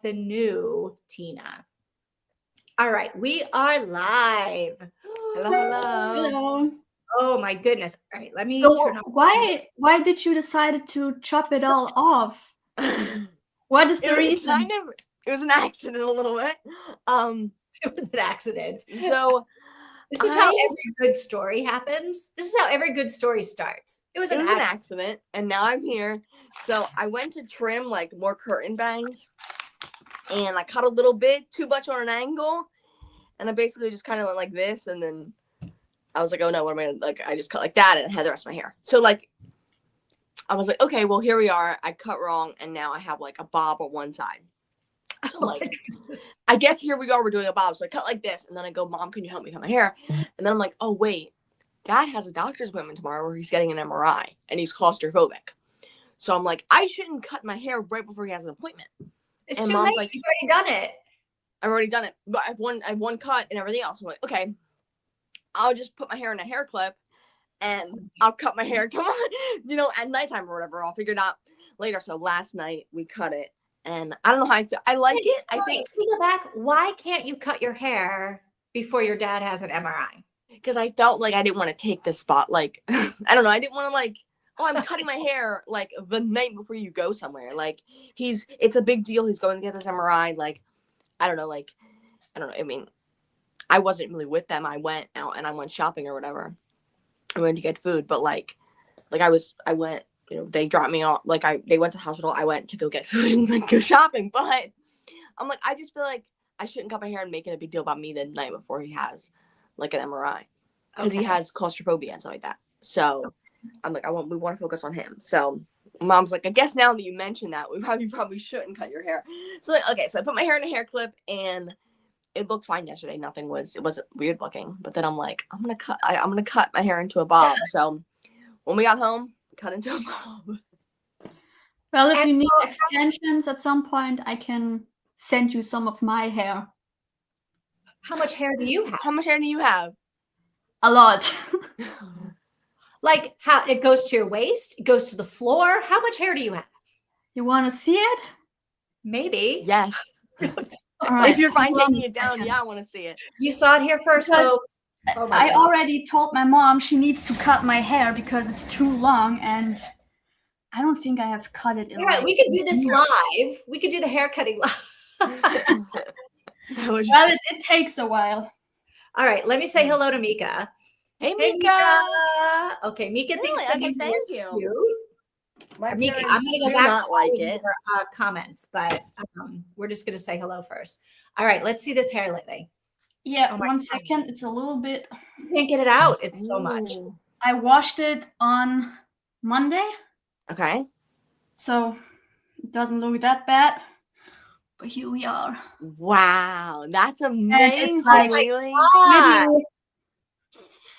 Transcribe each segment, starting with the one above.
the new Tina. All right, we are live. Hello, hello. Hello. Oh my goodness. All right, let me So turn off. why did you decide to chop it all off? What is the reason? It was an accident a little bit. It was an accident. So this is how every good story happens. This is how every good story starts. It was an accident, and now I'm here. So I went to trim like more curtain bangs, and I cut a little bit too much on an angle, and I basically just kind of went like this, and then I was like, oh no, what am I gonna, like, I just cut like that, and I had the rest of my hair. So like, I was like, okay, well here we are. I cut wrong, and now I have like a bob on one side. So like, I guess here we are, we're doing a bob. So I cut like this, and then I go, Mom, can you help me cut my hair? And then I'm like, oh wait, Dad has a doctor's appointment tomorrow where he's getting an MRI, and he's claustrophobic. So I'm like, I shouldn't cut my hair right before he has an appointment. It's too late. Like, you've already done it. I've already done it, but I've one cut and everything else. I'm like, okay, I'll just put my hair in a hair clip, and I'll cut my hair tomorrow, at nighttime or whatever. I'll figure it out later. So last night we cut it. And I don't know how I feel. I like it. I think. Can you go back? Why can't you cut your hair before your dad has an MRI? Because I felt like I didn't want to take the spot. Like, I don't know. I didn't want to like, oh, I'm cutting my hair like the night before you go somewhere. Like it's a big deal. He's going to get this MRI. Like, I don't know. I mean, I wasn't really with them. I went out and I went shopping or whatever. I went to get food, but like I went. They dropped me off, they went to the hospital. I went to go get food and like go shopping. But I'm like, I just feel like I shouldn't cut my hair and make it a big deal about me the night before he has like an MRI. Because he has claustrophobia and stuff like that. So I'm like, we want to focus on him. So Mom's like, I guess now that you mentioned that, we probably shouldn't cut your hair. So like, okay, so I put my hair in a hair clip and it looked fine yesterday. It wasn't weird looking. But then I'm like, I'm gonna cut my hair into a bob. So when we got home, cut into a bob. Well, if you need extensions at some point, I can send you some of my hair. How much hair do you have? How much hair do you have? A lot. Like how it goes to your waist, it goes to the floor. How much hair do you have? You want to see it? Maybe. Yes. All right. If you're fine taking it down, yeah, I want to see it. You saw it here first, folks. I already told my mom she needs to cut my hair because it's too long, and I don't think I have cut it in. Right, we could do this live. We could do the hair cutting live. Well, it takes a while. All right, let me say hello to Mika. Hey, Mika. Okay, Mika thinks that thank you. Cute. Mika, I'm going to go back to your comments, but we're just going to say hello first. All right, let's see this hair lately. Yeah, 1 second. It's a little bit. You can't get it out. It's so much. I washed it on Monday. Okay. So it doesn't look that bad. But here we are. Wow, that's amazing, really.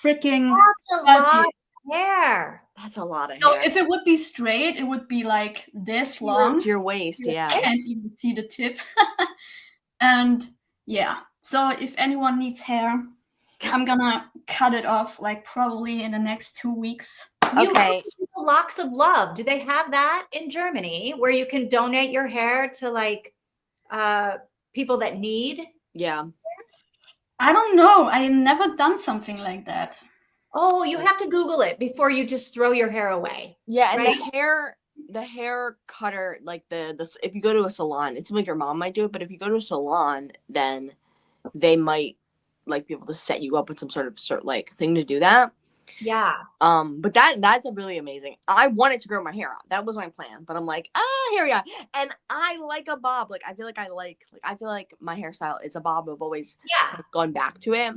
Freaking. That's a lot of hair. That's a lot of hair. So if it would be straight, it would be like this long. To your waist, yeah. I can't even see the tip. And yeah. So if anyone needs hair, I'm gonna cut it off like probably in the next 2 weeks. Okay. Locks of Love. Do they have that in Germany where you can donate your hair to like people that need? Yeah. I don't know. I have never done something like that. Oh, you have to Google it before you just throw your hair away. Yeah, and the hair cutter, like the if you go to a salon, it seems like your mom might do it, but if you go to a salon, then they might like be able to set you up with some sort of like thing to do that. Yeah. But that's a really amazing. I wanted to grow my hair out. That was my plan. But I'm like, here we are. And I like a bob. Like I feel like my hairstyle is a bob. I've always gone back to it.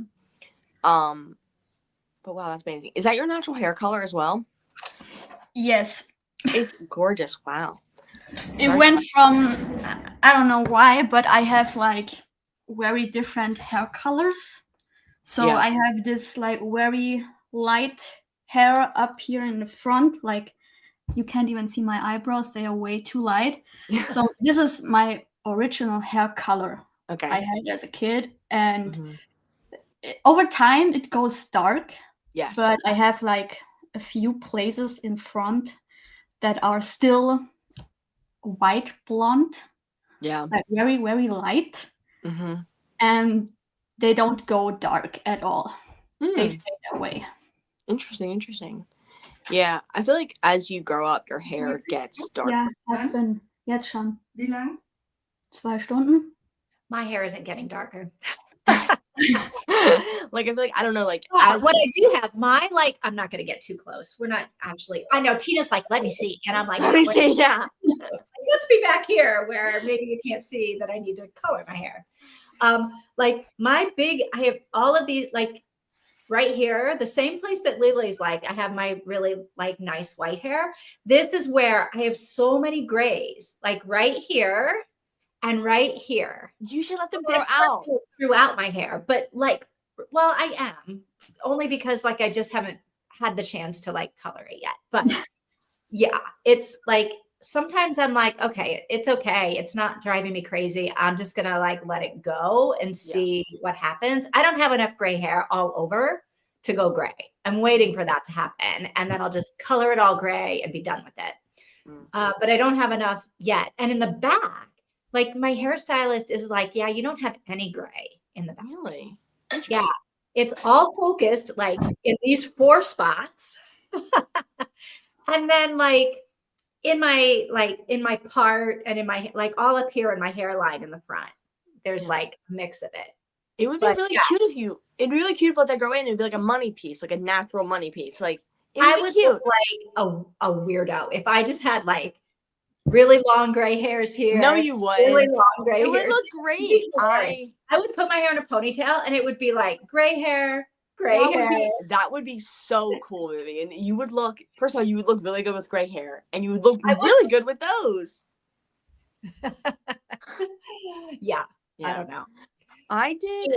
But wow, that's amazing. Is that your natural hair color as well? Yes. It's gorgeous. Wow. It went from, I don't know why, but I have like very different hair colors. So I have this like very light hair up here in the front. Like you can't even see my eyebrows. They are way too light. So this is my original hair color. Okay. I had as a kid. And over time it goes dark. Yes. But I have like a few places in front that are still white blonde. Yeah. like very, very light. Mm-hmm. And they don't go dark at all. They Hmm. stay that way. Interesting. Yeah, I feel like as you grow up, your hair gets darker. Ja, ich bin jetzt schon. Wie lang? 2 Stunden. My hair isn't getting darker. Like I feel like I don't know, like What I do have, I'm not going to get too close. We're not actually. I know Tina's like, let me see, and I'm like, no, yeah. let's be back here where maybe you can't see that I need to color my hair. Like I have all of these, like right here, the same place that Lily's like, I have my really like nice white hair. This is where I have so many grays, like right here and right here. You should let them grow out. Throughout my hair, but like, well, I am only because like I just haven't had the chance to like color it yet. But yeah, it's like sometimes I'm like, okay, it's okay. It's not driving me crazy. I'm just gonna like let it go and see what happens. I don't have enough gray hair all over to go gray. I'm waiting for that to happen, and then I'll just color it all gray and be done with it. But I don't have enough yet. And in the back, like my hairstylist is like, yeah, you don't have any gray in the back. Really? Yeah, it's all focused like in these 4 spots. And then like in my part and in my like all up here in my hairline in the front, there's like a mix of it. It would be really cute if it'd be really cute if let that grow in. It'd be like a money piece, like a natural money piece. Like I would look like a weirdo if I just had like really long gray hairs here. No, you would. Really long gray hairs. It would look great. I would put my hair in a ponytail and it would be like gray hair, gray hair. That would be so cool, Vivian. You would look, first of all, you would look really good with gray hair, and you would look really good with those. Yeah, I don't know. I did.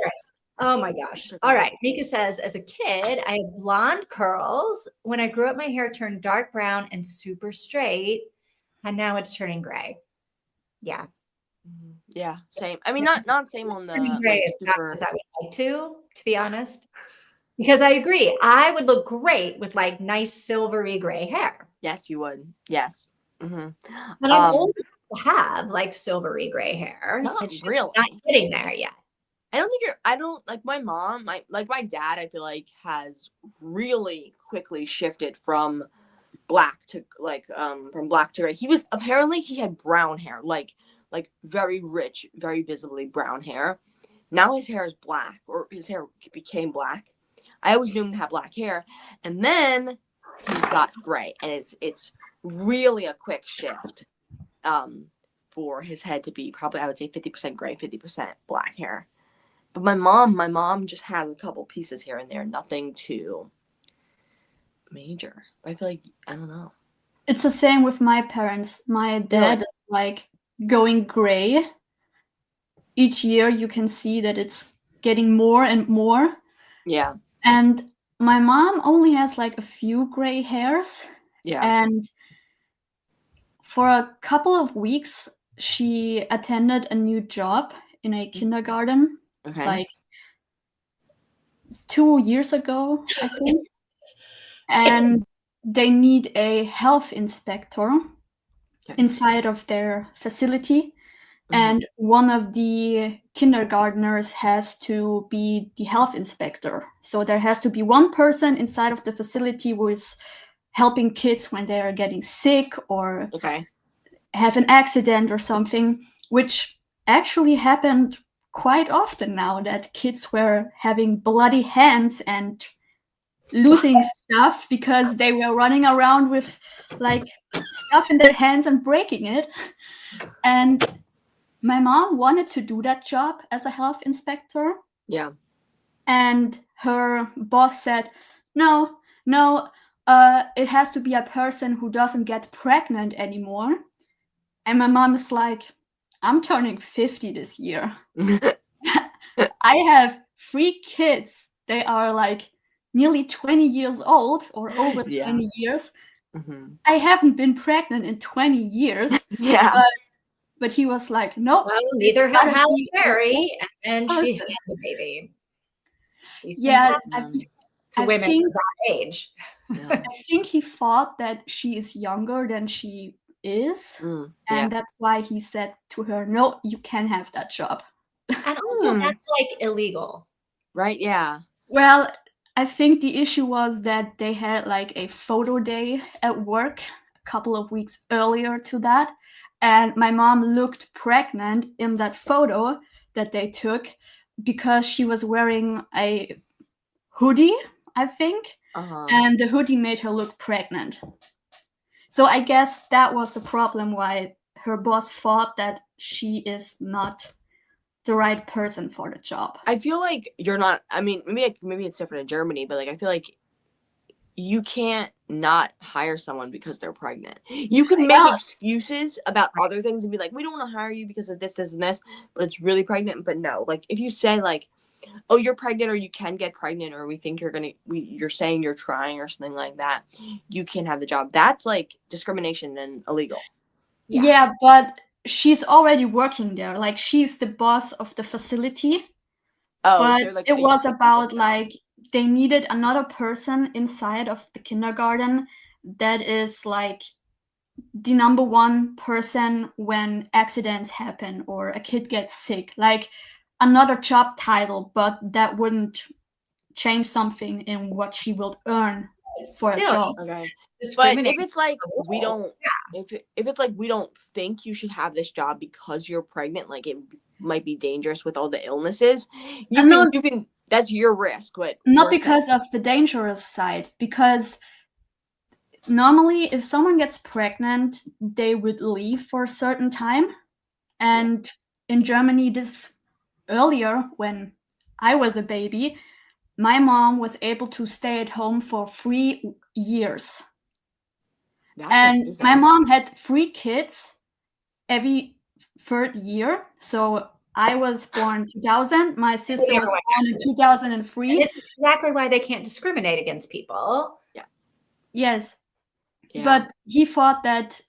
Oh my gosh. All right. Mika says, as a kid, I had blonde curls. When I grew up, my hair turned dark brown and super straight. And now it's turning gray. Yeah. Yeah. Same. I mean, not same on the gray as fast as I would like to be honest. Because I agree. I would look great with like nice silvery gray hair. Yes, you would. Yes. And I'm old enough to have like silvery gray hair. It's just not getting there yet. I don't like my mom, my dad, I feel like has really quickly shifted from black to gray. He had brown hair, like very rich, very visibly brown hair. Now his hair is black, or his hair became black. I always knew him to have black hair, and then he's got gray, and it's really a quick shift for his head to be probably, I would say, 50% gray, 50% black hair. But my mom just has a couple pieces here and there, nothing too major. I feel like, I don't know. It's the same with my parents. My dad is like going gray. Each year you can see that it's getting more and more. Yeah. And my mom only has like a few gray hairs. Yeah. And for a couple of weeks, she attended a new job in a kindergarten. Okay. Like 2 years ago, I think. And they need a health inspector inside of their facility. And one of the kindergartners has to be the health inspector. So there has to be one person inside of the facility who is helping kids when they are getting sick or have an accident or something, which actually happened quite often now, that kids were having bloody hands and losing stuff because they were running around with like stuff in their hands and breaking it. And my mom wanted to do that job as a health inspector. Yeah. And her boss said, no, it has to be a person who doesn't get pregnant anymore. And my mom is like, I'm turning 50 this year. I have 3 kids. They are like nearly 20 years old or over 20 years. I haven't been pregnant in 20 years. Yeah. But he was like, nope. Well, neither had Halle Berry, and she had the baby. Yeah, to women of that age. I think he thought that she is younger than she is. Yeah. And that's why he said to her, no, you can't have that job. And also that's like illegal. Right, yeah. Well, I think the issue was that they had like a photo day at work a couple of weeks earlier to that. And my mom looked pregnant in that photo that they took because she was wearing a hoodie, I think. And the hoodie made her look pregnant. So I guess that was the problem why her boss thought that she is not the right person for the job. I feel like you're not, I mean, maybe it's different in Germany, but like I feel like you can't not hire someone because they're pregnant. You can make excuses about other things and be like, we don't want to hire you because of this, this, and this, but it's really pregnant. But no, like if you say like, oh, you're pregnant or you can get pregnant or we think you're saying you're trying or something like that, you can't have the job. That's like discrimination and illegal. Yeah, but she's already working there. Like she's the boss of the facility. Oh, but so like it was about like they needed another person inside of the kindergarten that is like the number one person when accidents happen or a kid gets sick, like another job title, but that wouldn't change something in what she will earn for a job. Okay. But if it's like we don't if it's like we don't think you should have this job because you're pregnant, like it might be dangerous with all the illnesses, you can that's your risk, but not because of the dangerous side, because normally if someone gets pregnant they would leave for a certain time, and in Germany this earlier when I was a baby, my mom was able to stay at home for 3 years. And amazing. My mom had 3 kids every third year. So I was born 2000. My sister was born in 2003. And this is exactly why they can't discriminate against people. Yeah. Yes. Yeah. But he thought that,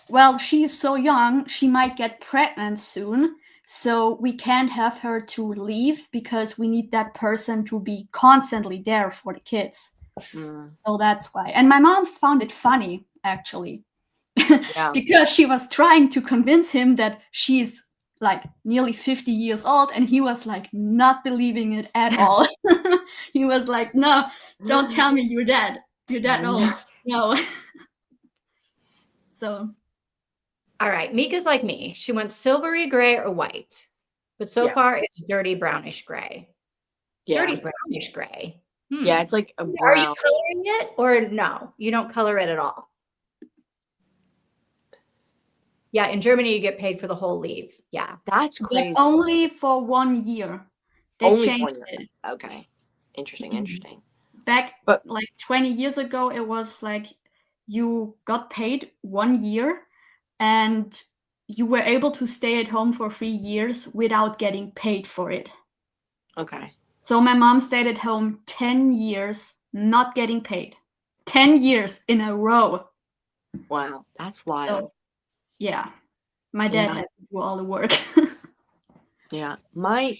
well, she's so young, she might get pregnant soon. So we can't have her to leave because we need that person to be constantly there for the kids. So that's why. And my mom found it funny, actually, because she was trying to convince him that she's like nearly 50 years old, and he was like not believing it at all. He was like, no, don't tell me you're that old. No. So. All right, Mika's like me. She wants silvery gray or white, but so far it's dirty brownish gray. Yeah. Dirty brownish gray. Yeah, it's like a brown. Are you coloring it or no? You don't color it at all. Yeah, in Germany you get paid for the whole leave. Yeah, that's crazy. But only for 1 year. They only changed it. Okay, interesting. Back like 20 years ago, it was like you got paid 1 year, and you were able to stay at home for 3 years without getting paid for it. Okay. So my mom stayed at home 10 years, not getting paid. 10 years in a row. Wow, that's wild. So, yeah. My dad had to do all the work. Yeah. My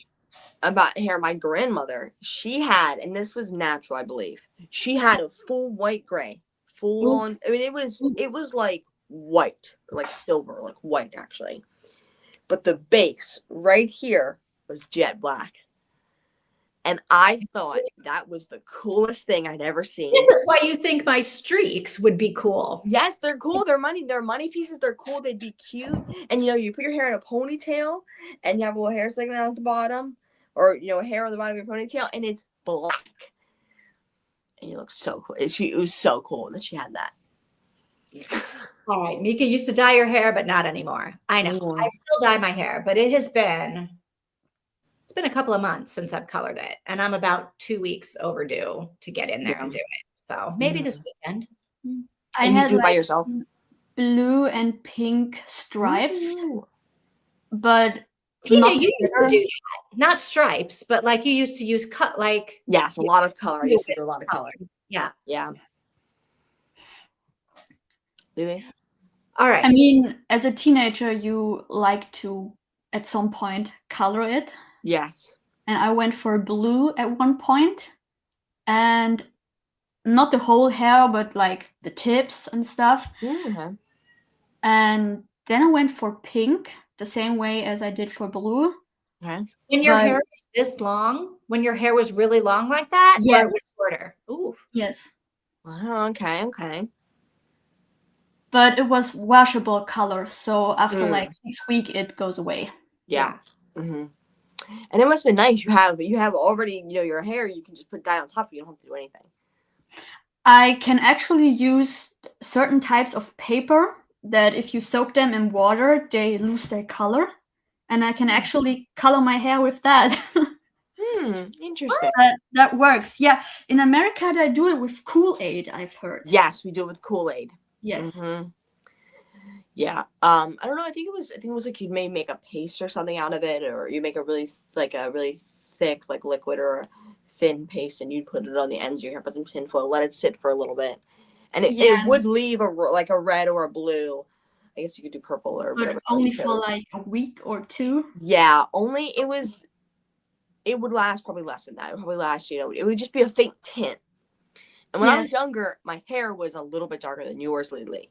grandmother, she had, and this was natural, I believe, she had a full white gray, full on. I mean, it was like white, like silver, like white actually. But the base right here was jet black. And I thought that was the coolest thing I'd ever seen. This is why you think my streaks would be cool. Yes, they're cool. They're money pieces. They're cool. They'd be cute. And, you put your hair in a ponytail and you have a little hair sticking out at the bottom, or, a hair on the bottom of your ponytail, and it's black. And you look so cool. It was so cool that she had that. All right. Mika used to dye your hair, but not anymore. I know. I still dye my hair, but it's been a couple of months since I've colored it, and I'm about 2 weeks overdue to get in there and do it. So maybe this weekend. I had you do by yourself blue and pink stripes, but Tina, you used to do that, not stripes, but like you used to use cut like a lot of color. I used to do a lot of color. Yeah. Lily? All right. I mean, as a teenager, you like to at some point color it. Yes. And I went for blue at one point, and not the whole hair, but like the tips and stuff. Mm-hmm. And then I went for pink, the same way as I did for blue. Okay. When your hair is this long, when your hair was really long like that, or it was shorter? Ooh. Yes. Wow, okay. But it was washable color, so after like 6 weeks, it goes away. Yeah. Mm-hmm. And it must have been nice. You have already, your hair. You can just put dye on top. You don't have to do anything. I can actually use certain types of paper that if you soak them in water, they lose their color. And I can actually color my hair with that. Interesting. That works. Yeah. In America, they do it with Kool-Aid, I've heard. Yes, we do it with Kool-Aid. Yes. Mm-hmm. Yeah. I don't know. I think it was like you may make a paste or something out of it, or you make a really thick like liquid or thin paste, and you put it on the ends of your hair, put some tinfoil, let it sit for a little bit, and it would leave a red or a blue. I guess you could do purple or whatever. But only for like a week or two. Yeah, only it would last probably less than that. It would probably last, it would just be a faint tint. And when I was younger, my hair was a little bit darker than yours lately.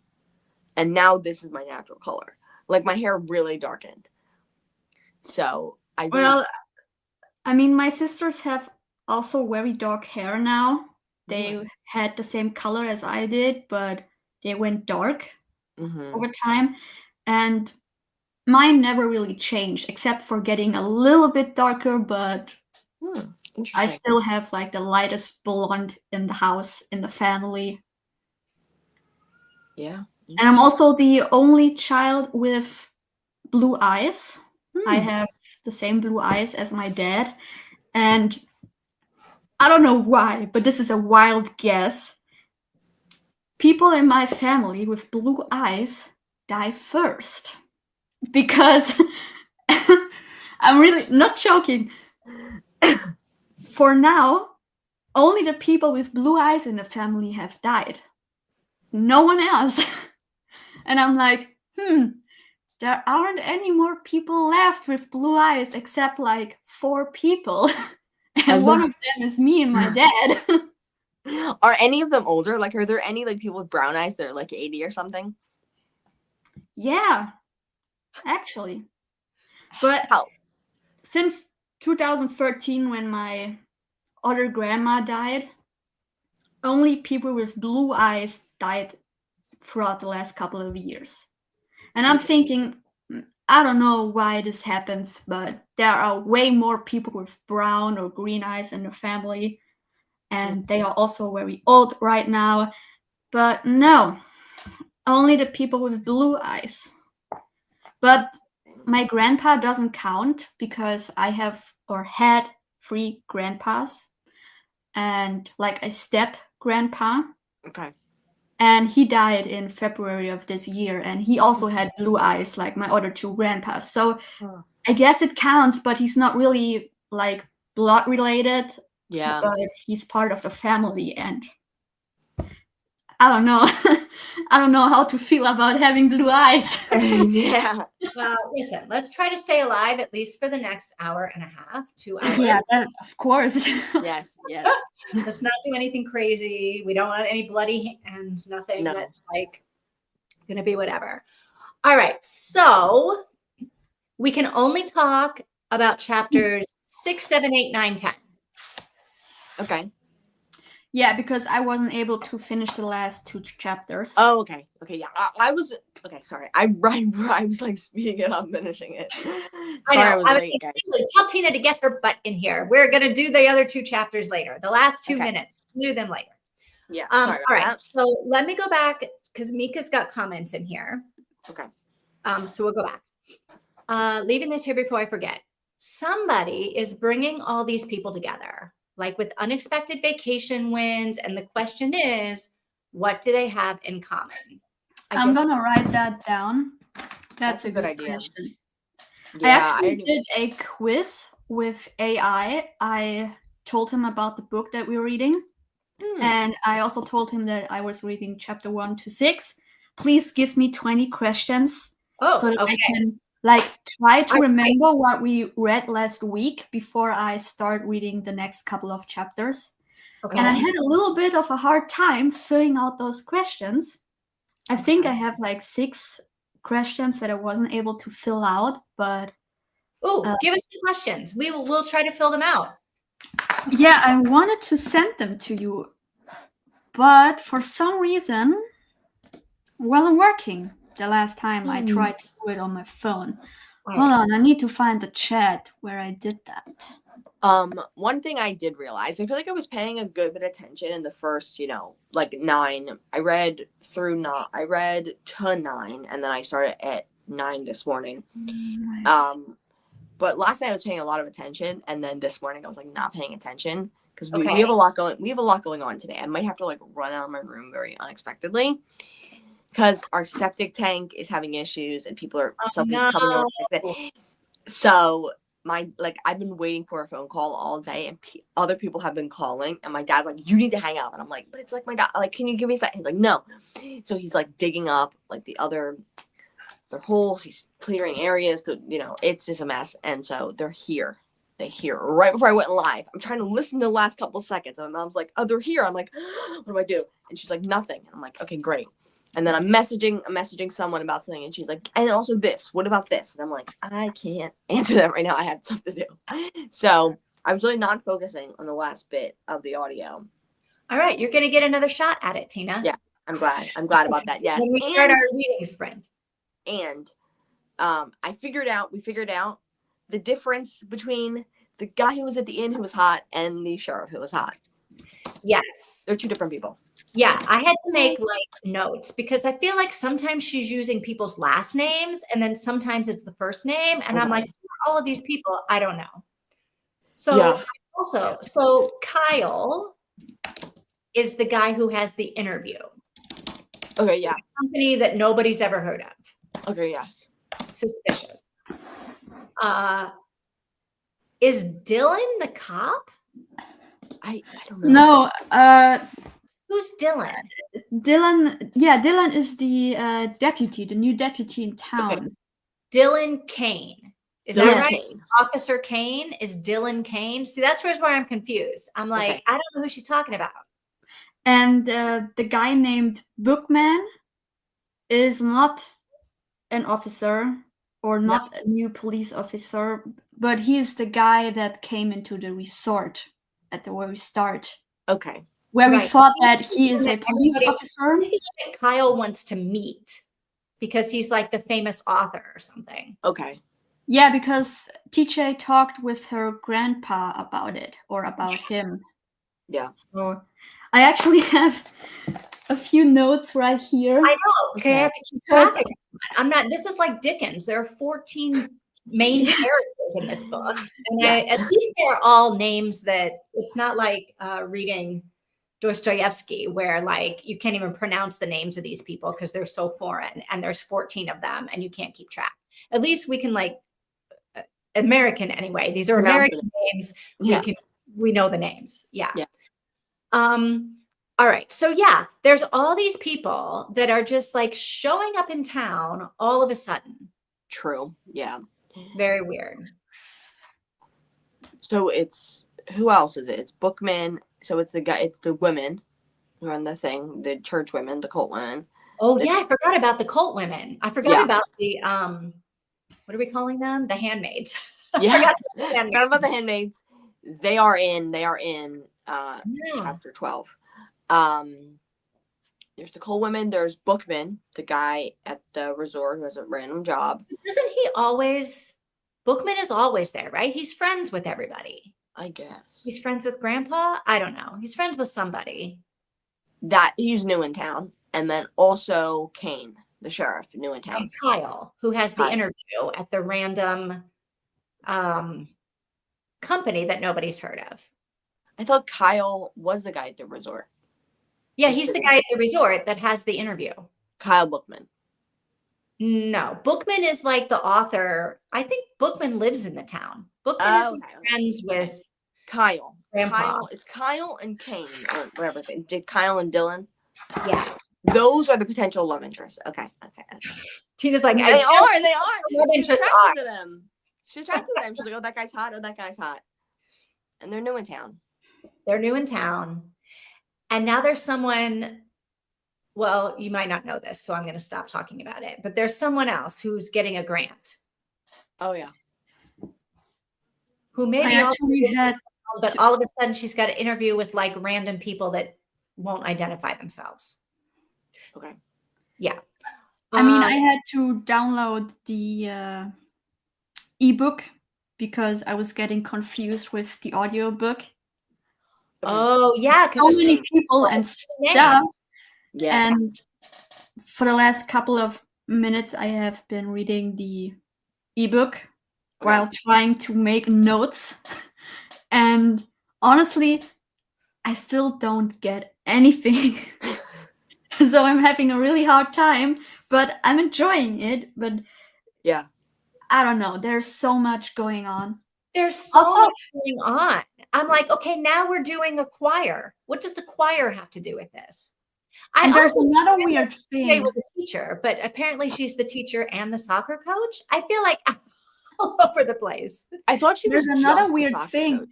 And now this is my natural color. Like my hair really darkened. So my sisters have also very dark hair now. They had the same color as I did, but they went dark over time. And mine never really changed, except for getting a little bit darker, but I still have like the lightest blonde in the house, in the family. Yeah. And I'm also the only child with blue eyes. I have the same blue eyes as my dad. And I don't know why, but this is a wild guess. People in my family with blue eyes die first. Because I'm really not joking. For now, only the people with blue eyes in the family have died. No one else. And I'm like, there aren't any more people left with blue eyes except like 4 people. And one of them is me and my dad. Are any of them older? Like, are there any like people with brown eyes that are like 80 or something? Yeah, actually. But since 2013, when my other grandma died, only people with blue eyes died throughout the last couple of years. And I'm thinking, I don't know why this happens, but there are way more people with brown or green eyes in the family. And they are also very old right now. But no, only the people with blue eyes. But my grandpa doesn't count because I have or had 3 grandpas and like a step grandpa. Okay. And he died in February of this year. And he also had blue eyes like my other 2 grandpas. So I guess it counts, but he's not really like blood related. Yeah. But he's part of the family. And I don't know. I don't know how to feel about having blue eyes. Yeah. Well, listen, let's try to stay alive at least for the next hour and a half, 2 hours. Yeah, of course. Yes. Let's not do anything crazy. We don't want any bloody hands, nothing that's like going to be whatever. All right. So we can only talk about chapters 6, 7, 8, 9, 10. Okay. Yeah, because I wasn't able to finish the last 2 chapters. Oh, okay. Okay, yeah. I was sorry. I was like speeding it up, finishing it. Sorry, I was late, guys. Tell Tina to get her butt in here. We're gonna do the other 2 chapters later. The last 2 minutes. We'll do them later. Yeah. All right. So let me go back because Mika's got comments in here. Okay. So we'll go back. Leaving this here before I forget. Somebody is bringing all these people together, like with unexpected vacation wins. And the question is, what do they have in common? I'm going to write that down. That's a good idea. Yeah, I actually did a quiz with AI. I told him about the book that we're reading. And I also told him that I was reading chapter 1 to 6. Please give me 20 questions so that I can try to remember what we read last week before I start reading the next couple of chapters. Okay. And I had a little bit of a hard time filling out those questions. I think I have 6 questions that I wasn't able to fill out, but give us the questions. We'll try to fill them out. Yeah, I wanted to send them to you, but for some reason it wasn't working the last time I tried to do it on my phone. Hold on, I need to find the chat where I did that. One thing I did realize, I feel like I was paying a good bit of attention in the first, like 9. I read to 9, and then I started at 9 this morning. But last night I was paying a lot of attention, and then this morning I was like not paying attention because we have a lot going. We have a lot going on today. I might have to like run out of my room very unexpectedly because our septic tank is having issues, and somebody's coming over to fix it. So I've been waiting for a phone call all day, and other people have been calling, and my dad's like, "You need to hang up," and I'm like, "But it's like my dad. Like, can you give me a second?" He's like, "No." So he's like digging up like their holes. He's clearing areas. It's just a mess. And so they're here. Right before I went live. I'm trying to listen to the last couple of seconds, and my mom's like, "Oh, they're here." I'm like, "What do I do?" And she's like, "Nothing." And I'm like, "Okay, great." And then I'm messaging someone about something, and she's like, "And also this, what about this?" And I'm like, "I can't answer that right now. I had stuff to do." So I was really not focusing on the last bit of the audio. All right, you're going to get another shot at it, Tina. Yeah, I'm glad about that. Yes. When we start our reading sprint. And we figured out the difference between the guy who was at the inn who was hot and the sheriff who was hot. Yes. They're 2 different people. Yeah, I had to make notes because I feel like sometimes she's using people's last names and then sometimes it's the first name. And I'm like, all of these people, I don't know. So so Kyle is the guy who has the interview. Okay, yeah. A company that nobody's ever heard of. Okay, yes. Suspicious. Is Dylan the cop? I don't know. No, who's Dylan? Dylan is the deputy, the new deputy in town. Okay. Dylan Kane. Is that right? Kane. Officer Kane is Dylan Kane. See, that's where I'm confused. I'm like, I don't know who she's talking about. And the guy named Bookman is not an officer or not a new police officer, but he's the guy that came into the resort at the very start. Okay. Where we thought that he is a police officer. I think that Kyle wants to meet because he's like the famous author or something. Okay. Yeah, because TJ talked with her grandpa about it or about him. Yeah. So I actually have a few notes right here. I know. Okay, I have to keep track of it. I'm not. This is like Dickens. There are 14 main characters in this book, and at least they're all names that it's not like reading Dostoevsky, where like you can't even pronounce the names of these people because they're so foreign, and there's 14 of them, and you can't keep track. At least we can like American anyway. These are American names. Yeah. We know the names. Yeah. All right. So yeah, there's all these people that are just like showing up in town all of a sudden. True. Yeah. Very weird. So it's who else is it? It's Bookman. So it's the women who run the thing, the church women, the cult women. Oh yeah, I forgot about the cult women. I forgot about the what are we calling them? The handmaids. Yeah. Forgot about the handmaids. They are in chapter 12. There's the cult women, there's Bookman, the guy at the resort who has a random job. Doesn't he always Bookman is always there, right? He's friends with everybody. I guess. He's friends with Grandpa? I don't know. He's friends with somebody. That he's new in town. And then also Kane, the sheriff, new in town. And Kyle, who has the interview at the random company that nobody's heard of. I thought Kyle was the guy at the resort. Yeah, he's the guy at the resort that has the interview. Kyle Bookman. No, Bookman is like the author. I think Bookman lives in the town. Bookman is friends with Kyle. Grandpa. It's Kyle and Kane or whatever. Did Kyle and Dylan? Yeah. Those are the potential love interests. Okay. Tina's like, they are. Love interests to them. She attracted to them. She's like, oh, that guy's hot. Oh, that guy's hot. And they're new in town. And now there's someone well, you might not know this, so I'm going to stop talking about it. But there's someone else who's getting a grant. Oh yeah. Who maybe I also actually is, had, but all of a sudden she's got an interview with like random people that won't identify themselves. Okay. Yeah. I mean, I had to download the ebook because I was getting confused with the audiobook. Oh yeah, because So many people and stuff. Yeah. And for the last couple of minutes, I have been reading the ebook while trying to make notes. And honestly, I still don't get anything. So I'm having a really hard time, but I'm enjoying it. But yeah, I don't know. There's so much going on. There's so much going on. I'm like, okay, now we're doing a choir. What does the choir have to do with this? And there's another weird thing. She was a teacher, but apparently she's the teacher and the soccer coach. I feel like I'm all over the place. I thought she was another just weird the thing. coach.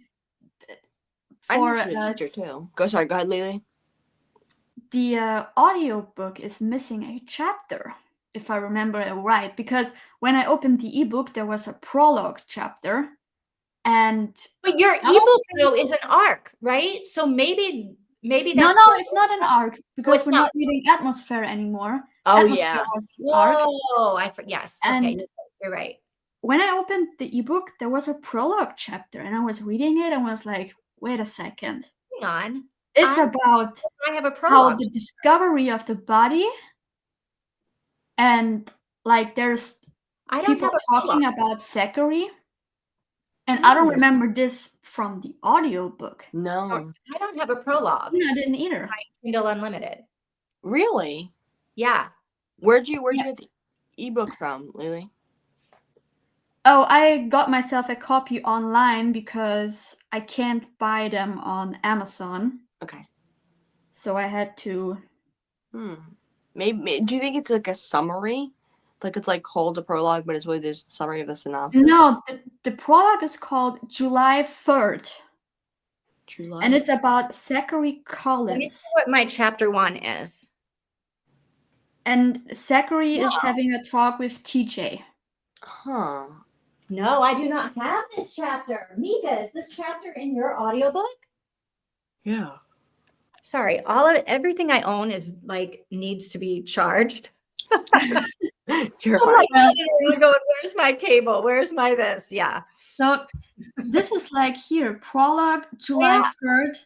I knew she was a teacher too. Go ahead, Lily. The audiobook is missing a chapter, if I remember it right, because when I opened the ebook, there was a prologue chapter. But your ebook though is an arc, right? So maybe that no, it's not an arc because we're not reading Atmosphere anymore. Oh Atmosphere was the arc. Yes. And okay, you're right. When I opened the ebook, there was a prologue chapter, and I was reading it and was like, "Wait a second, hang on." It's about I have a prologue. How the discovery of the body, and like there's people talking about Zachary. And I don't remember this from the audiobook. No. So I don't have a prologue. No, I didn't either. Kindle Unlimited. Really? Yeah. Where'd you get the ebook from, Lily? Oh, I got myself a copy online because I can't buy them on Amazon. Okay. So I had to. Maybe. Do you think it's like a summary? Like it's like called a prologue, but it's really this summary of the synopsis? No, the prologue is called July 3rd. July. And it's about Zachary Collins. Let me see what my chapter 1 is. And Zachary is having a talk with TJ. Huh. No, I do not have this chapter. Mika, is this chapter in your audiobook? Yeah. Sorry, everything I own is like needs to be charged. You're fine. Where's my cable? Where's my this? Yeah. So this is like here, prologue, July 3rd.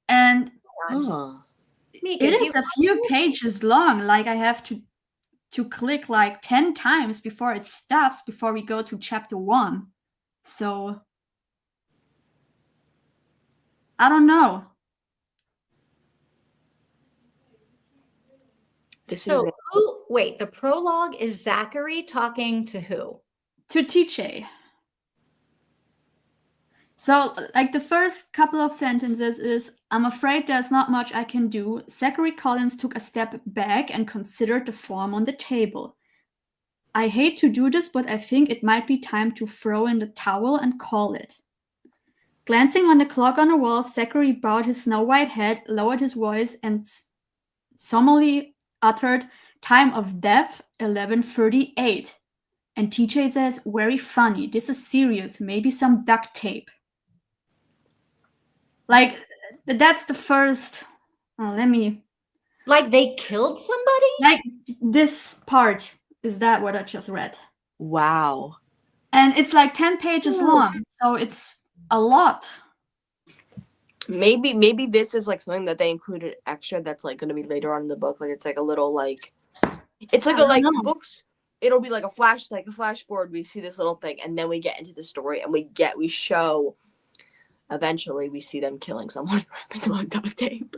And Mika, it is a few pages long. Like I have to click like 10 times before it stops, before we go to chapter 1. So I don't know. Wait, the prologue is Zachary talking to who? To TJ. So, like the first couple of sentences is, I'm afraid there's not much I can do. Zachary Collins took a step back and considered the form on the table. I hate to do this, but I think it might be time to throw in the towel and call it. Glancing on the clock on the wall, Zachary bowed his snow-white head, lowered his voice, and solemnly uttered, "Time of death, 11:38. And TJ says, "Very funny. This is serious. Maybe some duct tape." Like, that's the first. Let me. Like they killed somebody? Like this part. Is that what I just read? Wow. And it's like 10 pages long. So it's a lot. Maybe this is like something that they included extra that's like going to be later on in the book. Like it's like a little like. It's like books. It'll be like a flash forward. We see this little thing, and then we get into the story, and we show. Eventually, we see them killing someone wrapping on duct tape.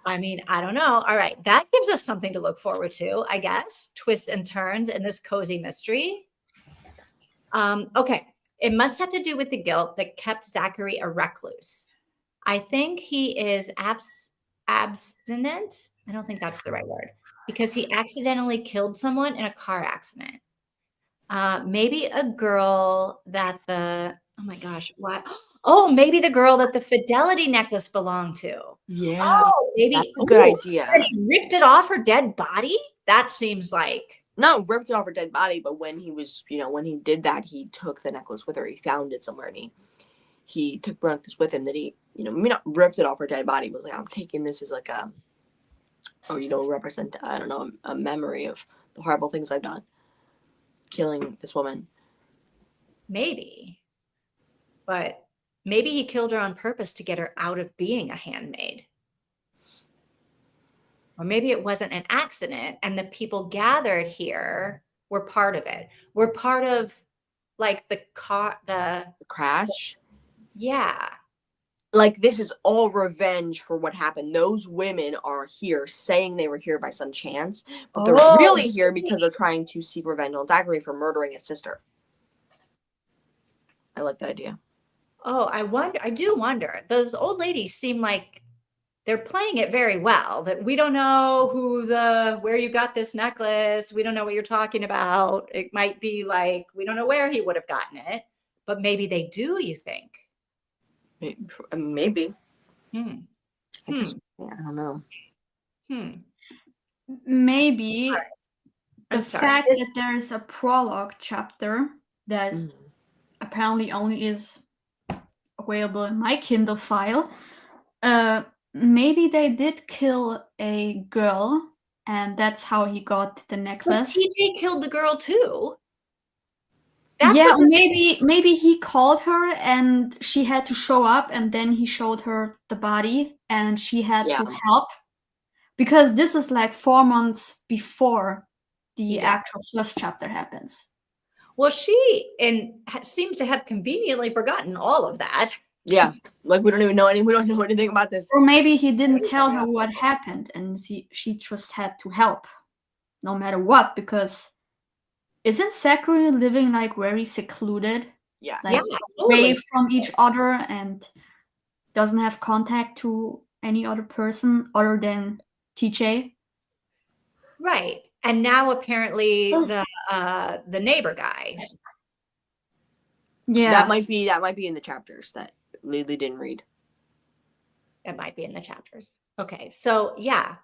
I mean, I don't know. All right, that gives us something to look forward to, I guess. Twists and turns in this cozy mystery. Okay, it must have to do with the guilt that kept Zachary a recluse. I think he is abstinent. I don't think that's the right word. Because he accidentally killed someone in a car accident. Maybe a girl that Oh my gosh, what? Oh, maybe the girl that the fidelity necklace belonged to. Yeah, Oh, maybe. that's a good idea. And he ripped it off her dead body? That seems like. Not ripped it off her dead body, but when he was, when he did that, he took the necklace with her. He found it somewhere, and he took the necklace with him. That he, maybe not ripped it off her dead body, but was like, I'm taking this as like represent, I don't know, a memory of the horrible things I've done, killing this woman. Maybe. But maybe he killed her on purpose to get her out of being a handmaid. Or maybe it wasn't an accident and the people gathered here were part of it. We're part of like the crash. Yeah. Like, this is all revenge for what happened. Those women are here saying they were here by some chance, but they're really here because they're trying to seek revenge on Zachary for murdering his sister. I like that idea. Oh, I do wonder. Those old ladies seem like they're playing it very well, that we don't know where you got this necklace. We don't know what you're talking about. It might be like, we don't know where he would have gotten it, but maybe they do, you think? Maybe. I don't know. Maybe the fact that there is a prologue chapter that apparently only is available in my Kindle file. Maybe they did kill a girl, and that's how he got the necklace. But TJ killed the girl too. Maybe he called her and she had to show up, and then he showed her the body and she had to help, because this is like 4 months before the actual first chapter happens. Well, she seems to have conveniently forgotten all of that. Yeah, like we don't know anything about this. Or maybe he didn't tell her what happened and she just had to help no matter what, because isn't Zachary living like very secluded? Yeah. Like away from each other and doesn't have contact to any other person other than TJ? Right. And now apparently the neighbor guy. Yeah. That might be in the chapters that Lily didn't read. It might be in the chapters. Okay. So yeah.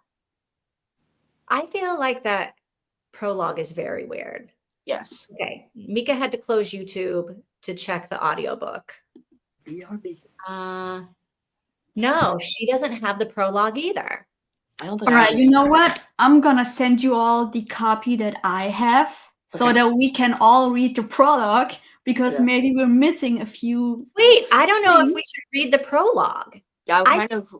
I feel like that prologue is very weird. Yes. Okay. Mika had to close YouTube to check the audiobook. BRB. No, she doesn't have the prologue either. I don't think. All right, you know what? I'm gonna send you all the copy that I have so that we can all read the prologue, because maybe we're missing a few. Wait, I don't know if we should read the prologue. Yeah,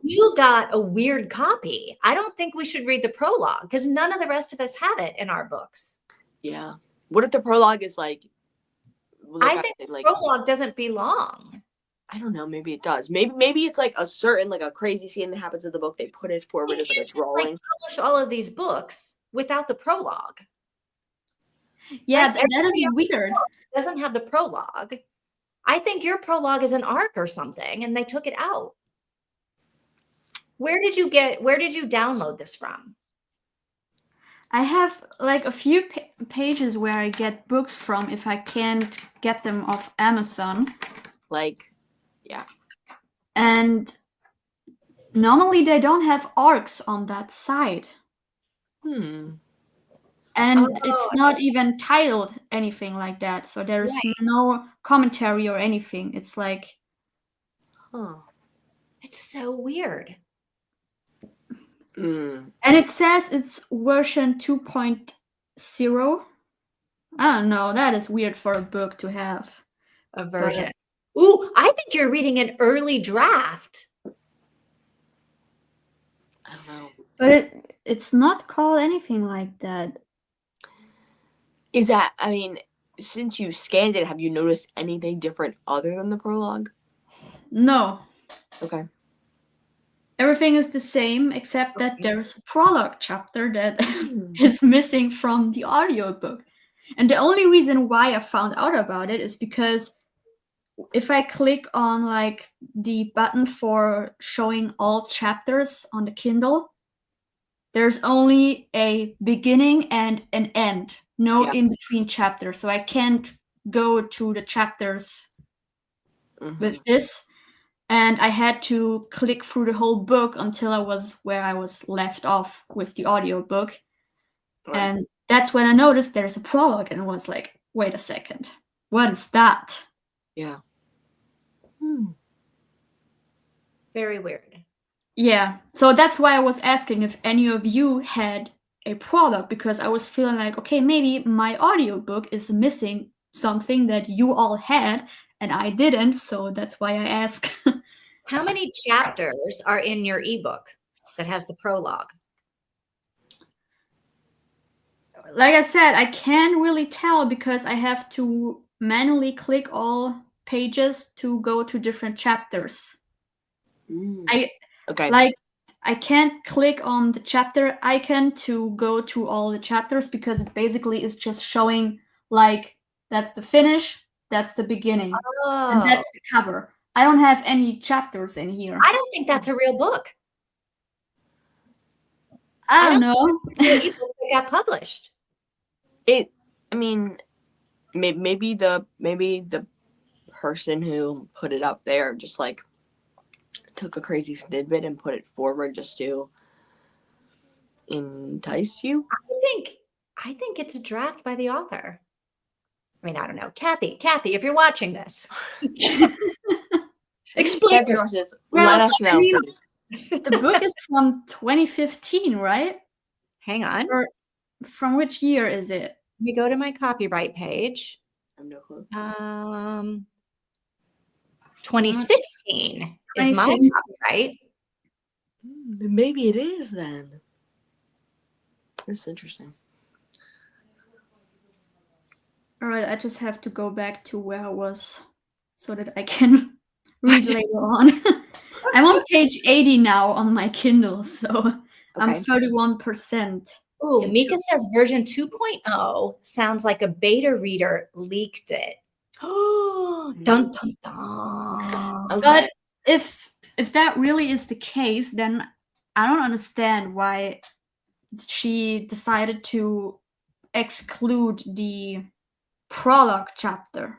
you got a weird copy. I don't think we should read the prologue because none of the rest of us have it in our books. Yeah. What if the prologue is like I think the prologue doesn't belong. I don't know. Maybe it does. Maybe it's like a certain, like a crazy scene that happens in the book. They put it forward as like a drawing. Publish all of these books without the prologue. Yeah, that is weird. Doesn't have the prologue. I think your prologue is an arc or something, and they took it out. Where did you download this from? I have like a few pages where I get books from if I can't get them off Amazon. Yeah. And normally they don't have arcs on that side. And it's not even titled anything like that. So there's no commentary or anything. It's like... It's so weird. And it says it's version 2.0. I don't know. That is weird for a book to have a version. Ooh, I think you're reading an early draft. I don't know. But it's not called anything like that. Is that, I mean, since you scanned it, have you noticed anything different other than the prologue? No. Okay. Everything is the same, except that there's a prologue chapter that is missing from the audiobook. And the only reason why I found out about it is because if I click on like the button for showing all chapters on the Kindle, there's only a beginning and an end, no in-between chapter. So I can't go to the chapters with this. And I had to click through the whole book until I was where I was left off with the audiobook. Right. And that's when I noticed there's a prologue, and I was like, wait a second, what is that? Yeah. Very weird. Yeah, so that's why I was asking if any of you had a prologue, because I was feeling like, okay, maybe my audiobook is missing something that you all had and I didn't, so that's why I ask. How many chapters are in your ebook that has the prologue? Like I said, I can't really tell because I have to manually click all pages to go to different chapters. Okay. Like, I can't click on the chapter icon to go to all the chapters because it basically is just showing, like, that's the finish, that's the beginning, and that's the cover. I don't have any chapters in here. I don't think that's a real book. I don't know. It got published. I mean, maybe the person who put it up there just like took a crazy snippet and put it forward just to entice you. I think it's a draft by the author. I mean, I don't know. Kathi, if you're watching this, explain yourself. Let us know, please. The book is from 2015, right? Hang on. Or from which year is it? Let me go to my copyright page. I have no clue. 2016 is my copyright. Maybe it is then. That's interesting. All right, I just have to go back to where I was so that I can read later on. I'm on page 80 now on my Kindle, so I'm 31%. Ooh, Mika says version 2.0 sounds like a beta reader leaked it. Oh, dun dun dun. Okay. But if that really is the case, then I don't understand why she decided to exclude the prologue chapter.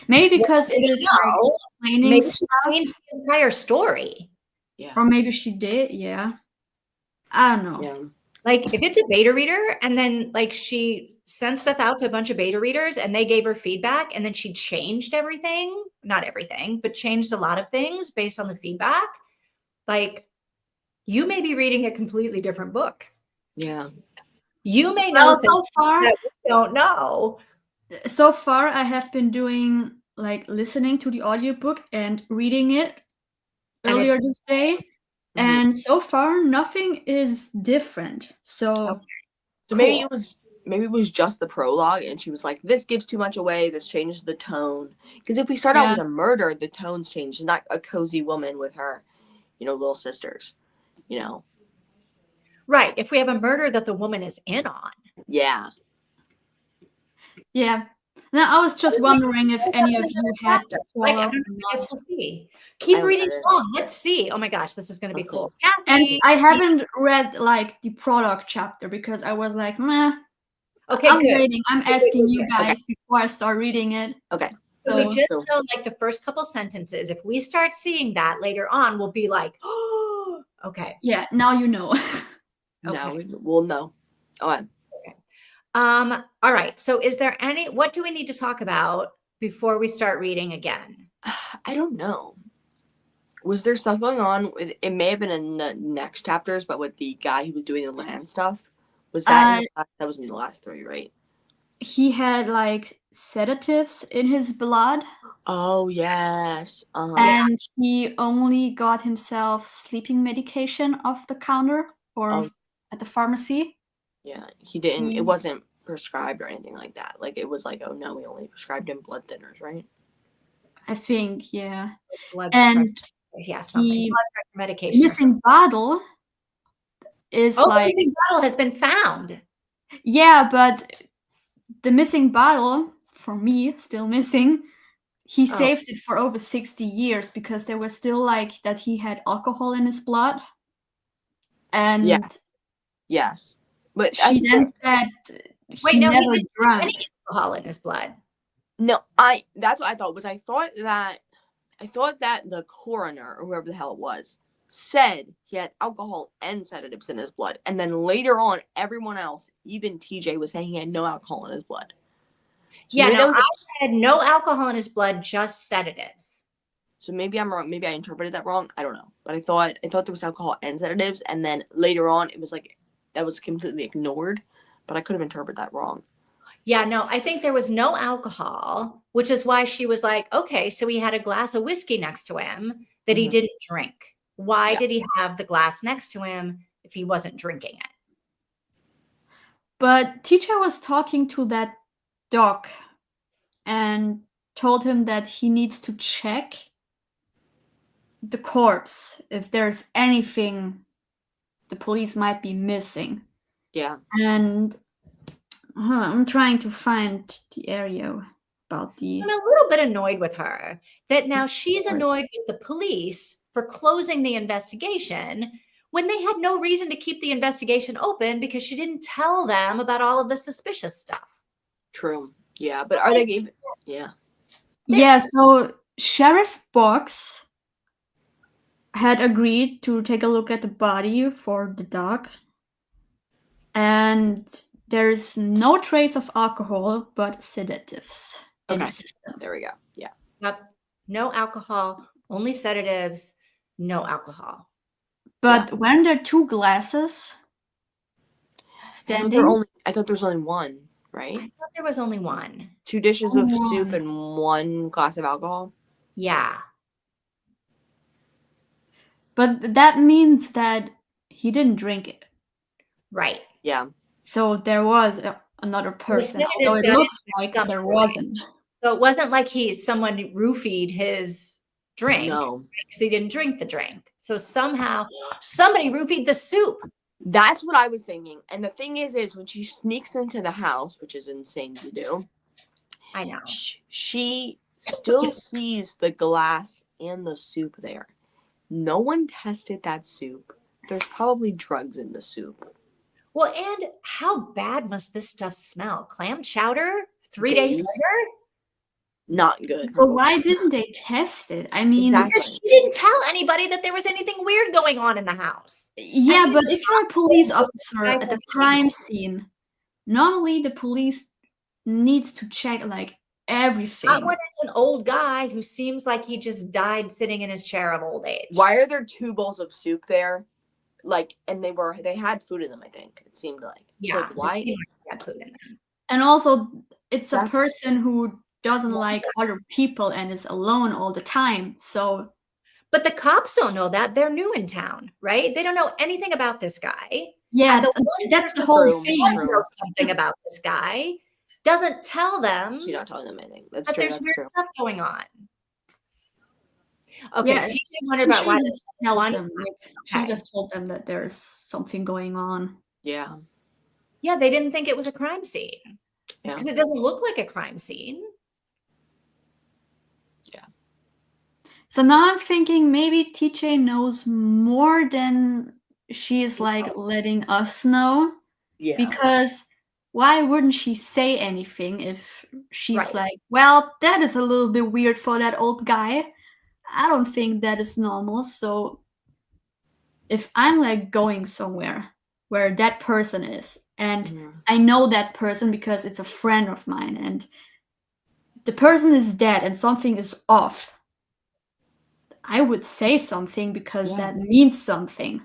Maybe because it is like explaining stuff. Changed the entire story. Yeah. Or maybe she did, yeah. I don't know. Yeah. Like if it's a beta reader and then like she sent stuff out to a bunch of beta readers and they gave her feedback and then she changed everything, not everything, but changed a lot of things based on the feedback. Like you may be reading a completely different book. Yeah. You may know so far that we don't know. So far I have been doing like listening to the audiobook and reading it earlier this day. Mm-hmm. And so far nothing is different. So maybe it was just the prologue and she was like, this gives too much away, this changes the tone. Because if we start out with a murder, the tone's changed. She's not a cozy woman with her, little sisters, Right. If we have a murder that the woman is in on. Yeah. Yeah. Now I was just wondering if any of you had the prologue. I guess we'll see. Keep reading along. Let's see. Oh my gosh, this is going to be cool. And I haven't read like the prologue chapter because I was like, meh. Okay, I'm good. waiting. I'm asking you guys before I start reading it. Okay. So we just know like the first couple sentences. If we start seeing that later on, we'll be like, oh, okay. Yeah, now you know. Now we'll know. All right. All right. So what do we need to talk about before we start reading again? I don't know. Was there stuff going on it may have been in the next chapters, but with the guy who was doing the land stuff? Was that that was in the last 3, right? He had like sedatives in his blood. Oh yes. And he only got himself sleeping medication off the counter or at the pharmacy. Yeah, he didn't. It wasn't prescribed or anything like that. Like it was like, oh no, we only prescribed him blood thinners, right? I think, yeah. Blood and something. Blood medication. Missing bottle is the missing bottle has been found. Yeah, but the missing bottle, for me, still missing. He saved it for over 60 years because there was still like that he had alcohol in his blood. And yes. But she then said he never drank any alcohol in his blood. No, that's what I thought. I thought that I thought that the coroner, or whoever the hell it was, said he had alcohol and sedatives in his blood. And then later on, everyone else, even TJ, was saying he had no alcohol in his blood. So yeah, no, I had no alcohol in his blood, just sedatives. So maybe I'm wrong. Maybe I interpreted that wrong. I don't know. But I thought there was alcohol and sedatives. And then later on, it was like that was completely ignored. But I could have interpreted that wrong. Yeah, no, I think there was no alcohol, which is why she was like, okay, so he had a glass of whiskey next to him that he didn't drink. Why did he have the glass next to him if he wasn't drinking it? But teacher was talking to that doc and told him that he needs to check the corpse if there's anything the police might be missing. Yeah. And I'm trying to find the area about the... I'm a little bit annoyed with her that now she's annoyed with the police for closing the investigation when they had no reason to keep the investigation open because she didn't tell them about all of the suspicious stuff. True. Yeah, but are they even... Yeah. Yeah, so Sheriff Box had agreed to take a look at the body for the dog. And there's no trace of alcohol, but sedatives in the system. There we go. Yeah. Yep. No alcohol, only sedatives, no alcohol. But weren't there 2 glasses standing? I thought there was only one, right? I thought there was only one. 2 dishes of soup and 1 glass of alcohol. Yeah. But that means that he didn't drink it. Right. Yeah. So there was another person. So it looks like there wasn't. So it wasn't like someone roofied his drink. No. Because he didn't drink the drink. So somehow somebody roofied the soup. That's what I was thinking. And the thing is when she sneaks into the house, which is insane to do. I know. She still sees the glass and the soup there. No one tested that soup. There's probably drugs in the soup. Well, and how bad must this stuff smell? Clam chowder 3 days later? Not good. But why didn't they test it? I mean, because she didn't tell anybody that there was anything weird going on in the house. Yeah, but if you're a police officer at the crime scene, normally the police needs to check like everything. Not when it's an old guy who seems like he just died sitting in his chair of old age. Why are there 2 bowls of soup there? Like, and they had food in them, I think. It seemed like. Yeah, so why? it seemed like they had food in them. And also, it's a person who doesn't like other people and is alone all the time. So, but the cops don't know that. They're new in town, right? They don't know anything about this guy. Yeah, that's the whole thing. Does know something about this guy. Doesn't tell them. She's not telling them anything. That's but true. There's that's weird true. stuff going on. Okay, Yeah, TJ wondered about why they should have told them that there's something going on. Yeah. Yeah, they didn't think it was a crime scene. Yeah. Because it doesn't look like a crime scene. Yeah. So now I'm thinking maybe TJ knows more than she's like letting us know. Yeah. Because why wouldn't she say anything if she's like, well, that is a little bit weird for that old guy. I don't think that is normal. So if I'm like going somewhere where that person is, and I know that person because it's a friend of mine, and the person is dead and something is off, I would say something because that means something.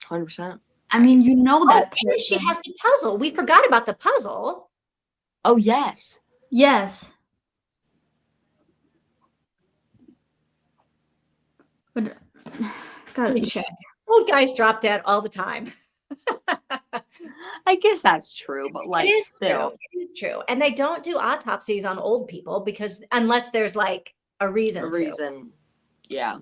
100%. I mean, you know that person. She has the puzzle. We forgot about the puzzle. Oh, yes. Yes. But gotta check. Old guys drop dead all the time. I guess that's true, but like it is still. True. It is true. And they don't do autopsies on old people because unless there's like a reason. Yeah.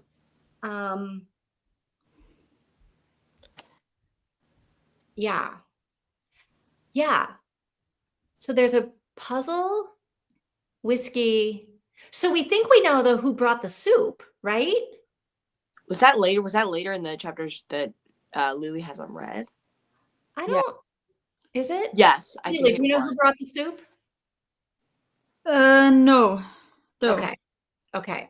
Yeah. Yeah. So there's a puzzle, whiskey. So we think we know though who brought the soup, right? Was that later? Was that later in the chapters that Lily hasn't read? I don't. Is it? Yes. Lily, do you know who brought the soup? No. Okay.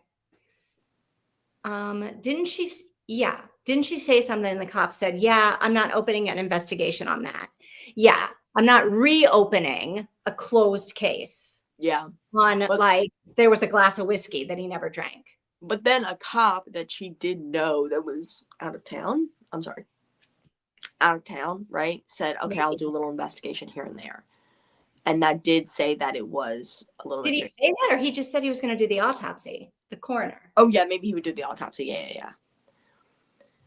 Didn't she? Yeah. Didn't she say something? The cop said, yeah, I'm not opening an investigation on that. Yeah. I'm not reopening a closed case. Yeah. On But, like there was a glass of whiskey that he never drank. But then a cop that she did know that was out of town. I'm sorry. Out of town, right? Said, okay, I'll do a little investigation here and there. And that did say that it was a little bit. Did he say that, or he just said he was going to do the autopsy, the coroner? Oh, yeah, maybe he would do the autopsy. Yeah.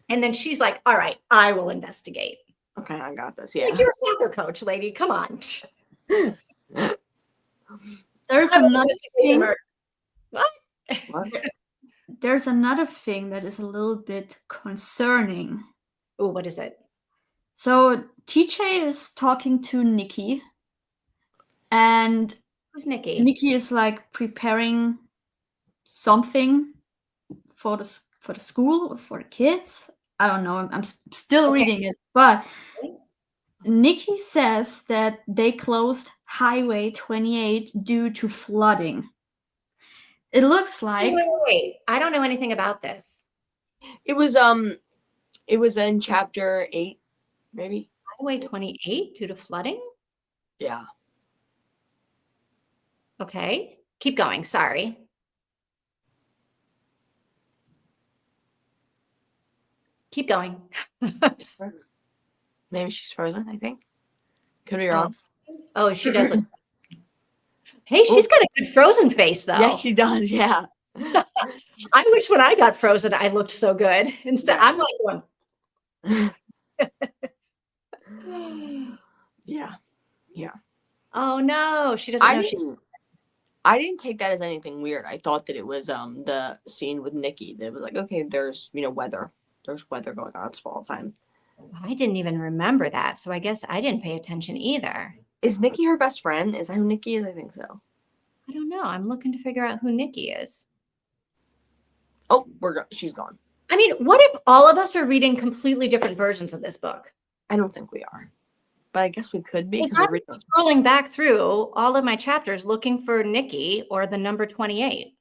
And then she's like, all right, I will investigate. Okay, I got this. Yeah. Like, you're a soccer coach, lady. Come on. There's another thing. What? There's another thing that is a little bit concerning. Oh, what is it? So TJ is talking to Nikki, and who's Nikki? Nikki is like preparing something for the school or for the kids. I don't know. I'm still reading it, but Nikki says that they closed Highway 28 due to flooding. It looks like. Wait. I don't know anything about this. It was in chapter 8, maybe. Highway 28 due to flooding? Yeah. Okay. Keep going. Sorry. Keep going. Maybe she's frozen, I think. Could be wrong. Oh, she does look. Hey, she's got a good frozen face, though. Yes, she does. Yeah. I wish when I got frozen, I looked so good. Instead, yes. I'm like going. Yeah. Oh no, she doesn't know she's. I didn't take that as anything weird. I thought that it was the scene with Nikki. That it was like, okay, there's weather. There's weather going on. It's fall time. I didn't even remember that, so I guess I didn't pay attention either. Is Nikki her best friend? Is that who Nikki is? I think so. I don't know. I'm looking to figure out who Nikki is. Oh, she's gone. I mean, what if all of us are reading completely different versions of this book? I don't think we are, but I guess we could be. I'm scrolling back through all of my chapters looking for Nikki or the number 28,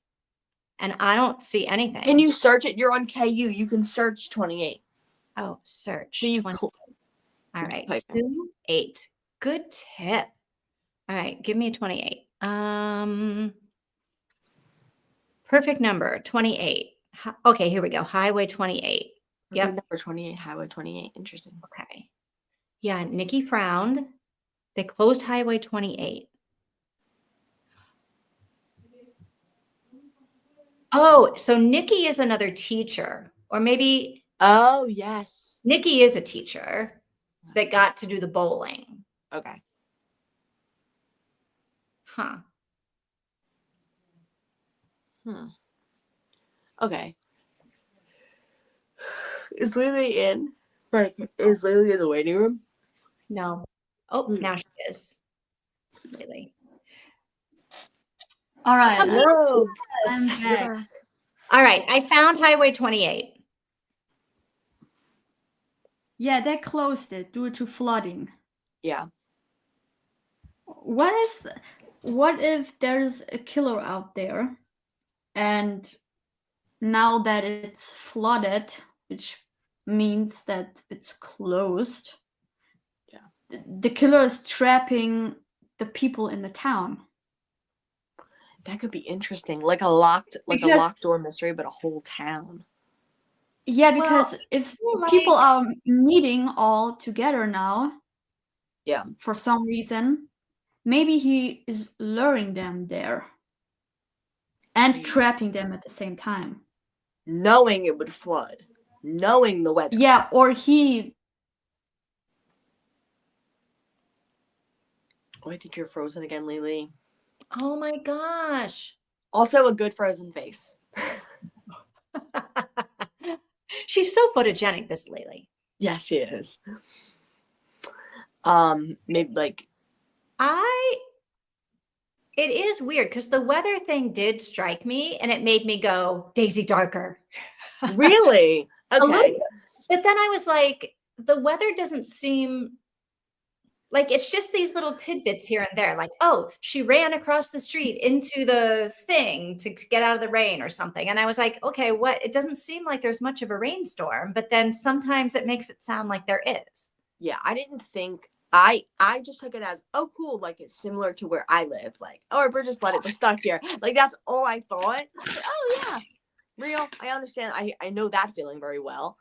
and I don't see anything. Can you search it? You're on KU. You can search 28. Oh, search. So you all right, 28. Good tip. All right, give me a 28. Perfect number, 28. Okay, here we go. Highway 28. Yep. Number 28, Highway 28. Interesting. Okay. Yeah, Nikki frowned. They closed Highway 28. Oh, so Nikki is another teacher, or maybe. Oh, yes. Nikki is a teacher that got to do the bowling. Okay. Huh. Okay. Is Lily in? Right. Is Lily in the waiting room? No. Oh, now she is. Lily. All right. Hello. I'm back. All right. I found Highway 28. Yeah, they closed it due to flooding. Yeah. What if there's a killer out there, and now that it's flooded, which means that it's closed, the killer is trapping the people in the town. That could be interesting, like a locked door mystery, but a whole town. Yeah, because if people are meeting all together now, for some reason, maybe he is luring them there and trapping them at the same time. Knowing it would flood, knowing the weather. Yeah, or he. Oh, I think you're frozen again, Lily. Oh my gosh. Also a good frozen face. She's so photogenic, this Lily. Yeah, she is. Maybe like. It is weird because the weather thing did strike me and it made me go, Daisy Darker. Really? Okay. But then I was like, the weather doesn't seem like, it's just these little tidbits here and there, like, oh, she ran across the street into the thing to get out of the rain or something. And I was like, okay, what? It doesn't seem like there's much of a rainstorm, but then sometimes it makes it sound like there is. Yeah, I didn't think I just took it as, oh cool, like it's similar to where I live. Like, oh, we're just we're stuck here. Like that's all I thought. Like, oh yeah. Real. I understand. I know that feeling very well.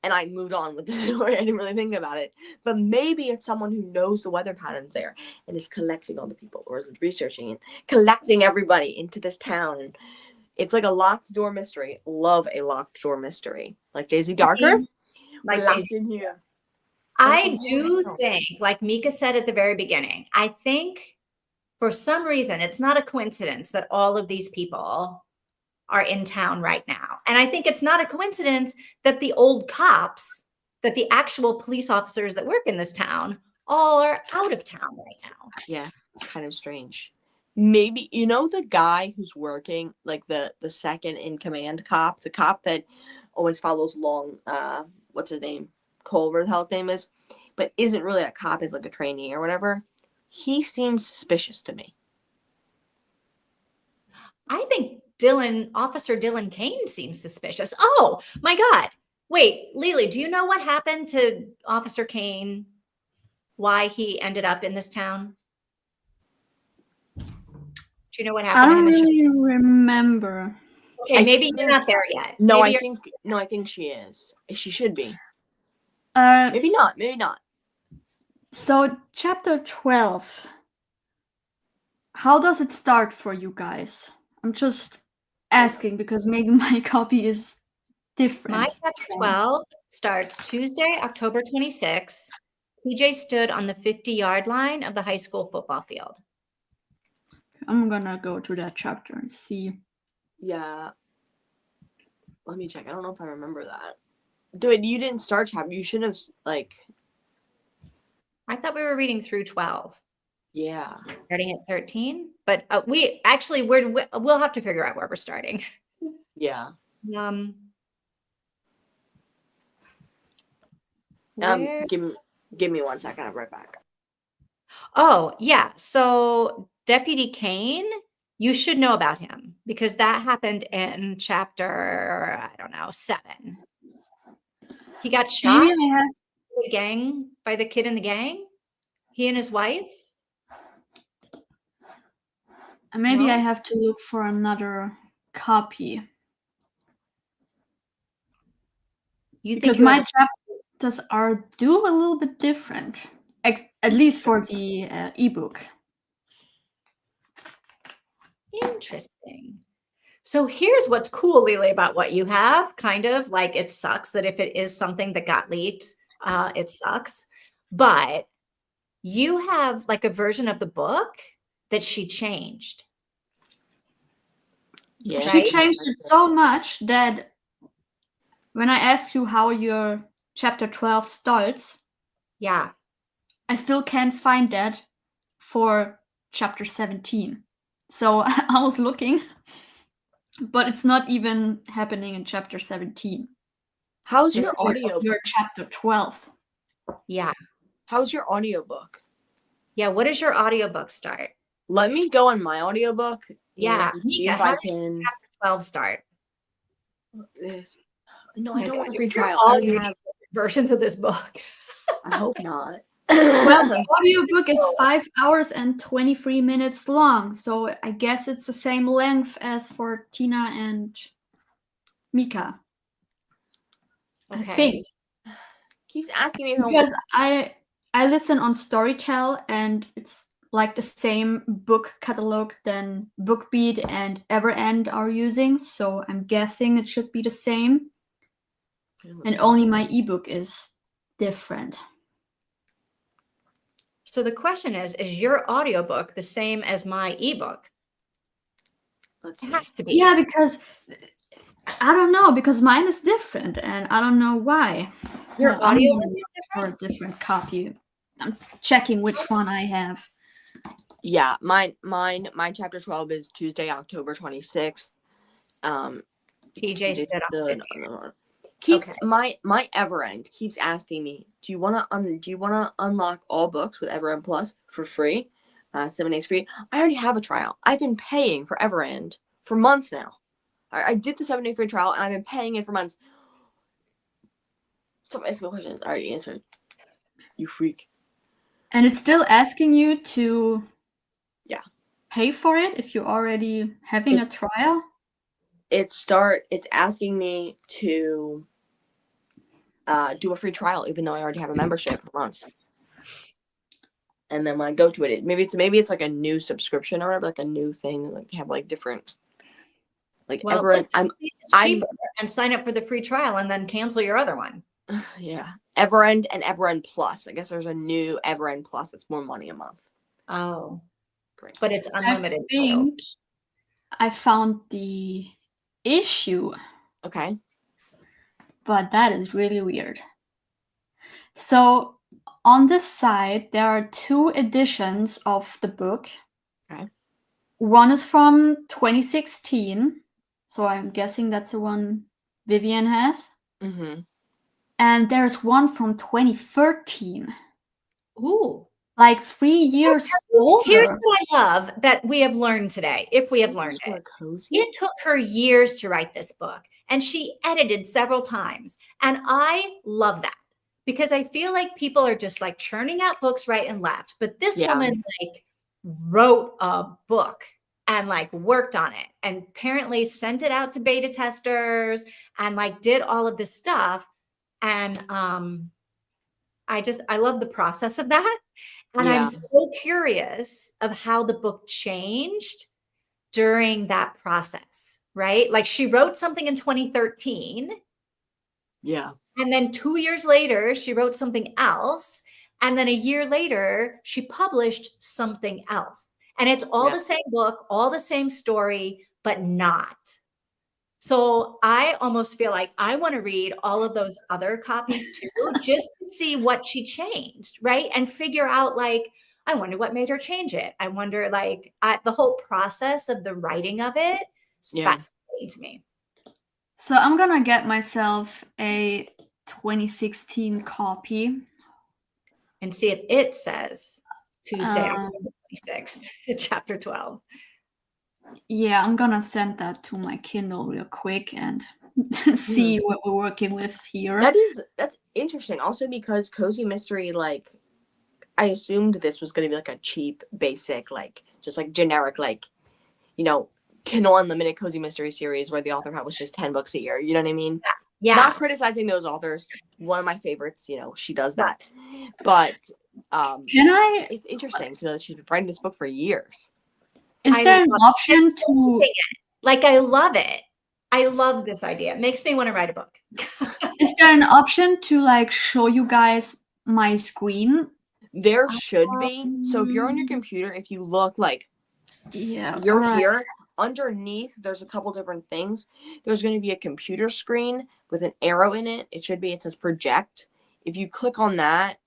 And I moved on with the story. I didn't really think about it. But maybe it's someone who knows the weather patterns there and is collecting all the people, or is researching and collecting everybody into this town. And it's like a locked door mystery. Love a locked door mystery. Like Daisy Darker. Like locked in here. I do think, like Mika said at the very beginning, I think for some reason it's not a coincidence that all of these people are in town right now. And I think it's not a coincidence that the old cops, that the actual police officers that work in this town, all are out of town right now. Yeah, kind of strange. Maybe, you know, the guy who's working, like the second in command cop, the cop that always follows along, what's his name? Cole, whatever the hell his name is, but isn't really a cop, is like a trainee or whatever. He seems suspicious to me. I think Officer Dylan Kane seems suspicious. Oh my God. Wait, Lily, do you know what happened to Officer Kane? Why he ended up in this town? Do you know what happened? I don't really remember. Okay, maybe you're not there yet. No, I think she is. She should be. Maybe not. So chapter 12. How does it start for you guys? I'm just asking because maybe my copy is different. My chapter 12 starts Tuesday, October 26th. PJ stood on the 50-yard line of the high school football field. I'm gonna go to that chapter and see. Yeah. Let me check. I don't know if I remember that. Dude, you didn't start chapter. You should have, like... I thought we were reading through 12. Yeah. Starting at 13. But we'll have to figure out where we're starting. Yeah. Give me 1 second. I'll be right back. Oh, yeah. So Deputy Kane, you should know about him because that happened in chapter, I don't know, 7. He got shot by the kid in the gang. He and his wife. Maybe I have to look for another copy. Because my chapters do a little bit different, at least for the ebook. Interesting. So here's what's cool, Lily, about what you have. Kind of like it sucks that if it is something that got leaked, it sucks. But you have like a version of the book that she changed. Yeah, right? She changed it so much that when I asked you how your chapter 12 starts, yeah, I still can't find that for chapter 17. So I was looking, but it's not even happening in chapter 17. How's your audio? Your chapter 12. Yeah. How's your audiobook? Yeah, what does your audiobook start? Let me go on my audiobook. Yeah. See if I can. Chapter 12 start. No, I don't want a free trial. I don't have versions of this book. I hope not. Well, the audiobook is 5 hours and 23 minutes long, so I guess it's the same length as for Tina and Mika. Okay. I think. Keeps asking me because I listen on Storytel and it's like the same book catalog than BookBeat and Everend are using, so I'm guessing it should be the same. And only my ebook is different. So the question is your audiobook the same as my ebook? It has to be. Yeah, because I don't know, because mine is different and I don't know why. Your audio is different? For a different copy. I'm checking which one I have. Yeah, my chapter 12 is Tuesday, October 26th. TJ stood on Keeps Okay. my Everend keeps asking me, do you want to unlock all books with Everend Plus for free? 7 days free. I already have a trial. I've been paying for Everend for months now. I did the 7-day free trial, and I've been paying it for months. Stop asking me questions. I already answered. You freak. And it's still asking you to pay for it if you're already having a trial? It's asking me to do a free trial, even though I already have a membership for months. And then when I go to it, maybe it's like a new subscription or whatever, like a new thing, like have like different, like Everend. It's cheaper and sign up for the free trial and then cancel your other one. Yeah, Everend and Everend Plus. I guess there's a new Everend Plus that's more money a month. Oh, great! But it's unlimited. I think I found the issue. Okay. But that is really weird. So on this side, there are 2 editions of the book. Okay. One is from 2016. So I'm guessing that's the one Vivian has. Mm-hmm. And there's one from 2013. Ooh. Like 3 years older. Here's what I love that we have learned today, if we have learned it. Cozy? It took her years to write this book, and she edited several times. And I love that because I feel like people are just like churning out books right and left. But this woman like wrote a book and like worked on it and apparently sent it out to beta testers and like did all of this stuff. And I love the process of that. And I'm so curious of how the book changed during that process, right? Like she wrote something in 2013. Yeah. And then 2 years later, she wrote something else. And then a year later, she published something else. And it's all the same book, all the same story, but not. So I almost feel like I want to read all of those other copies too, just to see what she changed, right? And figure out like, I wonder what made her change it. I wonder like the whole process of the writing of it is fascinating to me. So I'm going to get myself a 2016 copy. And see if it says Tuesday, October 26th, chapter 12. Yeah, I'm gonna send that to my Kindle real quick and see what we're working with here. That's interesting. Also because Cozy Mystery, like, I assumed this was gonna be like a cheap, basic, like just like generic, like, you know, Kindle Unlimited Cozy Mystery series where the author publishes 10 books a year. You know what I mean? Yeah. Not criticizing those authors. One of my favorites, you know, she does that. But it's interesting to know that she's been writing this book for years. Is there an option to like I love it. I love this idea. It makes me want to write a book. Is there an option to like show you guys my screen? There should be. So if you're on your computer, if you look like you're here, underneath there's a couple different things. There's going to be a computer screen with an arrow in it. It says project. If you click on that,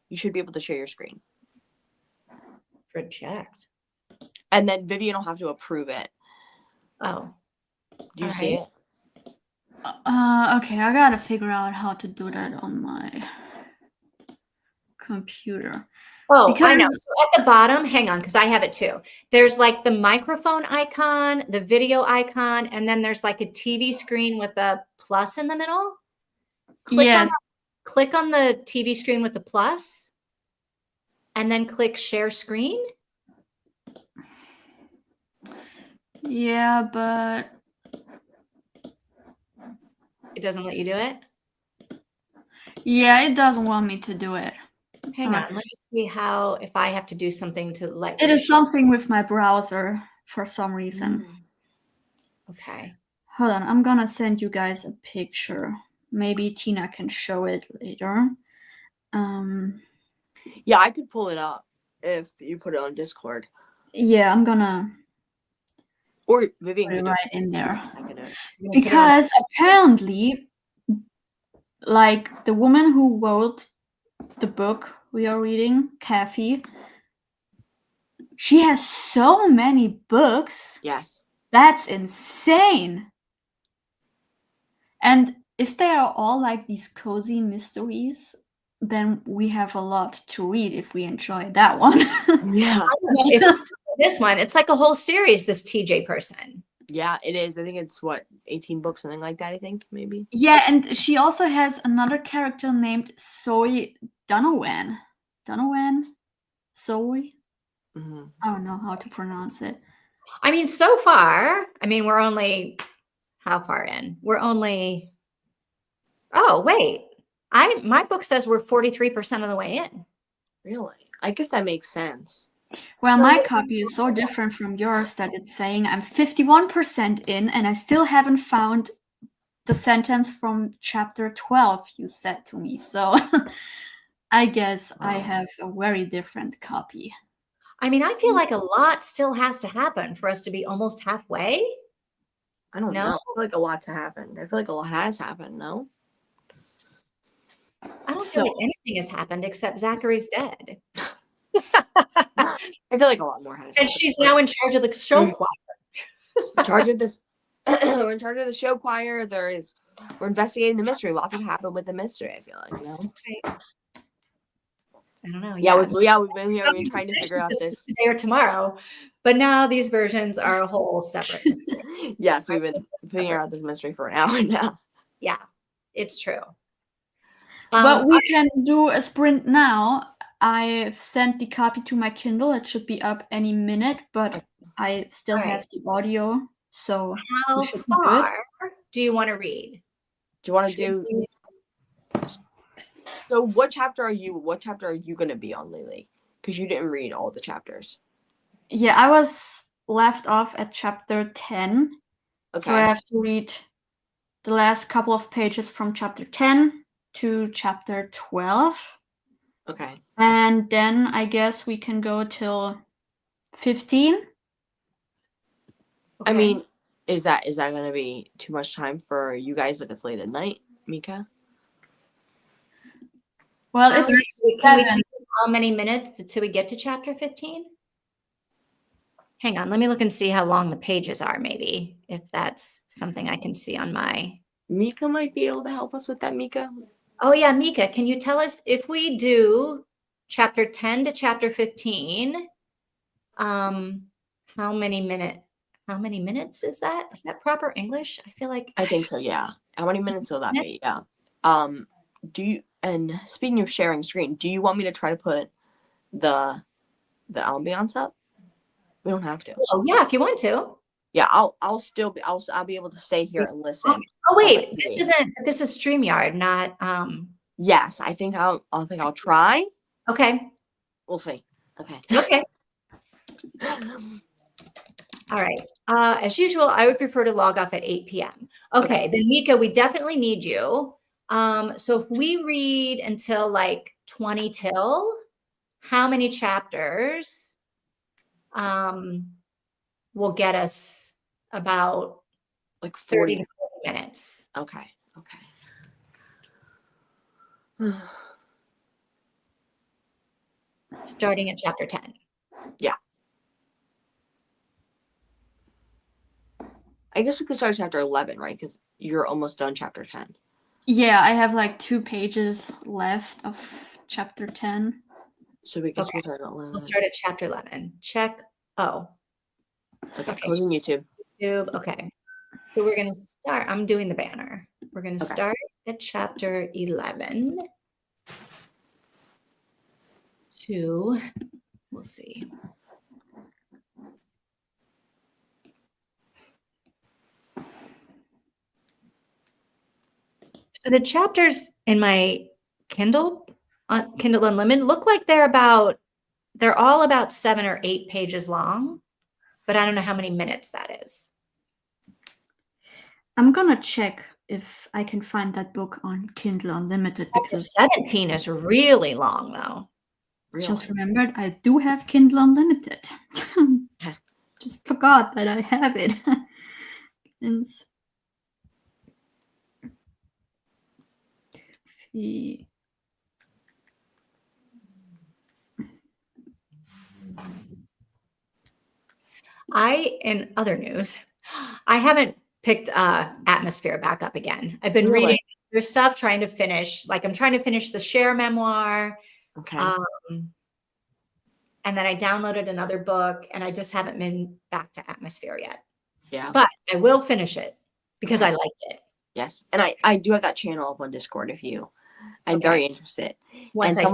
you should be able to share your screen. Project. And then Vivian will have to approve it. Oh. Do you see it? Okay, I gotta figure out how to do that on my computer. Oh, I know. So at the bottom, hang on, because I have it too. There's like the microphone icon, the video icon, and then there's like a TV screen with a plus in the middle. Click on the TV screen with the plus, and then click share screen. Yeah, but it doesn't let you do it? Yeah, it doesn't want me to do it. Hang on, let me see if I have to do something to let it is something with my browser for some reason. Okay. Hold on, I'm gonna send you guys a picture. Maybe Tina can show it later. Yeah, I could pull it up if you put it on Discord. Yeah, I'm gonna or Vivian put it right in there. I because apparently, like the woman who wrote the book we are reading, Kathi, she has so many books. Yes. That's insane. And if they are all like these cozy mysteries, then we have a lot to read if we enjoy that one. Yeah. If this one, it's like a whole series, this TJ person. Yeah, it is. I think it's 18 books, something like that, I think, maybe. Yeah, and she also has another character named Zoe Donovan. Donovan? Zoe? Mm-hmm. I don't know how to pronounce it. I mean, so far, we're only how far in? We're only oh wait. My book says we're 43% of the way in. Really? I guess that makes sense. Well, my copy is so different from yours that it's saying I'm 51% in and I still haven't found the sentence from chapter 12 you said to me. So I guess I have a very different copy. I mean, I feel like a lot still has to happen for us to be almost halfway. I don't No? know. I feel like a lot's happened. I feel like a lot has happened, no? I don't feel like anything has happened except Zachary's dead. I feel like a lot more has happened. And she's now in charge of the show choir. In charge of this we're in charge of the show choir. We're investigating the mystery. Lots have happened with the mystery, I feel like, no? I don't know. Yeah, we've been here. We're trying to figure out this today or tomorrow, but now these versions are a whole separate mystery. Yes, we've been figuring out this mystery for an hour now. Yeah, it's true. But we can do a sprint now. I've sent the copy to my Kindle. It should be up any minute, but I still have the audio. So how far do you want to read? Do you want to do? So what chapter are you going to be on, Lily? Because you didn't read all the chapters. Yeah, I was left off at chapter 10. Okay. So I have to read the last couple of pages from chapter 10 to chapter 12. Okay. And then I guess we can go till 15. Okay. I mean, is that going to be too much time for you guys if it's late at night, Mika? Well, it's 7. How many minutes till we get to chapter 15? Hang on, let me look and see how long the pages are, maybe, if that's something I can see on my... Mika might be able to help us with that, Mika. Oh, yeah, Mika, can you tell us if we do chapter 10 to chapter 15, how many minutes is that? Is that proper English? I feel like... I think so, yeah. How many minutes will that be? Yeah. And speaking of sharing screen, do you want me to try to put the ambiance up? We don't have to. Oh yeah, if you want to. Yeah, I'll be able to stay here and listen. Oh wait, this is StreamYard, not Yes, I think I'll try. Okay. We'll see. Okay. Okay. All right. As usual, I would prefer to log off at 8 p.m. Okay, then Mika, we definitely need you. So if we read until like 20 till, how many chapters will get us about like 30 to 40 minutes? Okay. Starting at chapter 10. Yeah. I guess we could start chapter 11, right? Because you're almost done chapter 10. Yeah, I have like 2 pages left of chapter 10. So we guess we'll start at 11. We'll start at chapter 11. Check. Oh. Okay. Closing YouTube. Okay. So we're going to start. I'm doing the banner. We're going to start at chapter 11 to, we'll see. So the chapters in my Kindle Unlimited look like they're all about 7 or 8 pages long, but I don't know how many minutes that is. I'm gonna check if I can find that book on Kindle Unlimited because 17 is really long though. Really? Just remembered I do have Kindle Unlimited. Just forgot that I have it. In other news, I haven't picked Atmosphere back up again. I've been Really? reading their stuff, trying to finish. Like I'm trying to finish the Cher memoir. Okay. And then I downloaded another book, and I just haven't been back to Atmosphere yet. Yeah. But I will finish it because I liked it. Yes. And I do have that channel up on Discord if you. I'm very interested. Once and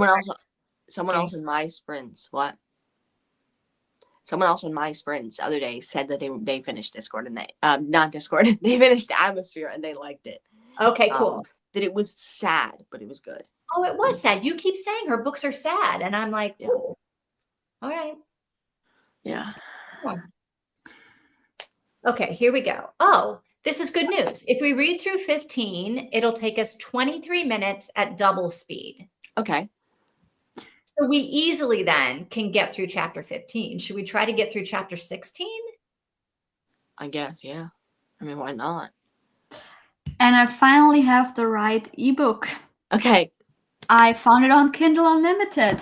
someone else in my sprints. What? Someone else in my sprints the other day said that they finished Discord and they not Discord. They finished Atmosphere and they liked it. Okay, cool. That it was sad, but it was good. Oh, it was sad. You keep saying her books are sad, and I'm like, Yeah. ooh. All right. Yeah. Okay, here we go. Oh, this is good news. If we read through 15, it'll take us 23 minutes at double speed. Okay. So we easily then can get through chapter 15. Should we try to get through chapter 16? I guess, yeah. I mean, why not? And I finally have the right ebook. Okay. I found it on Kindle Unlimited.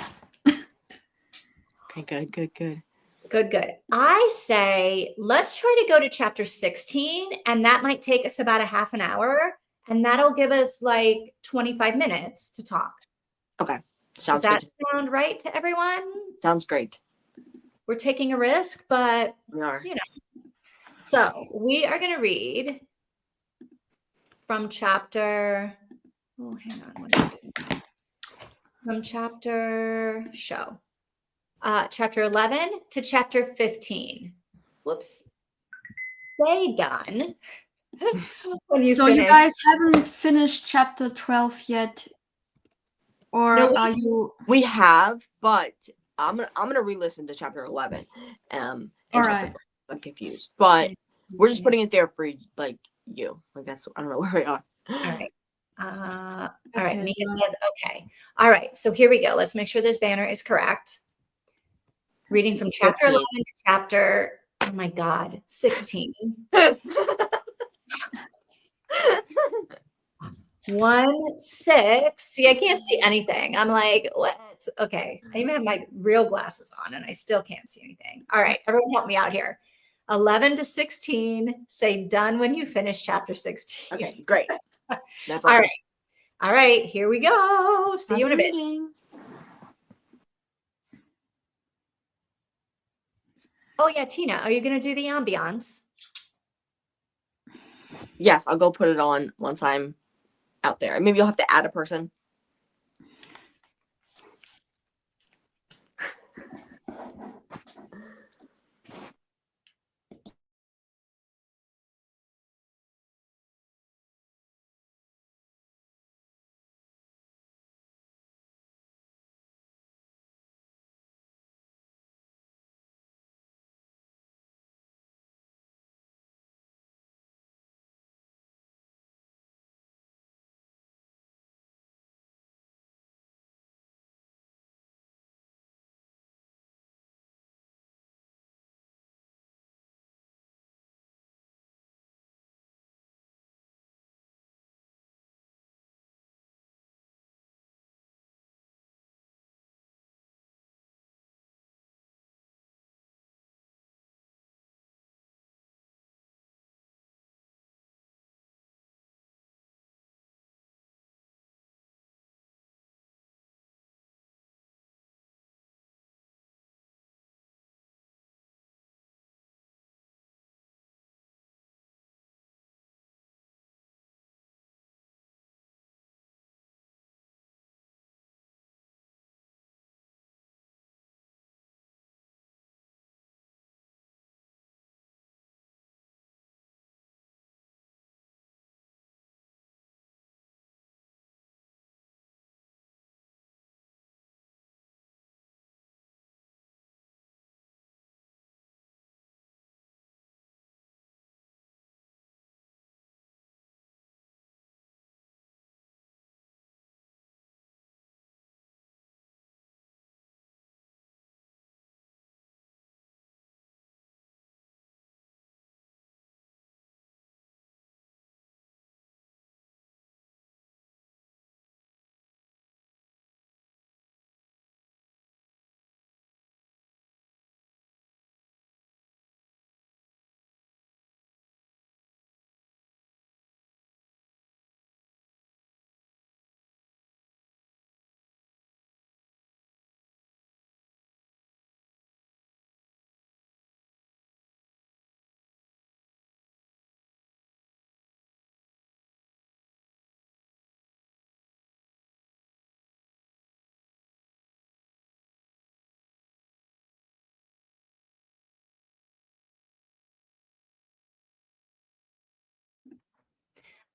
Okay, good. Good. I say let's try to go to chapter 16, and that might take us about a half an hour, and that'll give us like 25 minutes to talk. Okay. Does that sound right to everyone? Sounds great. We're taking a risk, but we are. You know. So we are going to read from chapter. Oh, hang on. What am I doing? From chapter chapter 11 to chapter 15. Whoops. Say done. When you so finish. You guys haven't finished chapter 12 yet, or No, are you? We have, but I'm gonna re-listen to chapter 11. And All chapter right. 12. I'm confused, but we're just putting it there for like you. Like that's I don't know where we are. All right. All right. Okay, Mika so- says okay. All right. So here we go. Let's make sure this banner is correct. Reading from chapter 11 to chapter, oh my God, 16. 1:6. See, I can't see anything. I'm like, what? Okay. I even have my real glasses on and I still can't see anything. All right. Everyone help me out here. 11 to 16. Say done when you finish chapter 16. Okay, great. That's awesome. All right. Here we go. See you in a bit. Oh, yeah, Tina, are you going to do the ambiance? Yes, I'll go put it on once I'm out there. Maybe you'll have to add a person.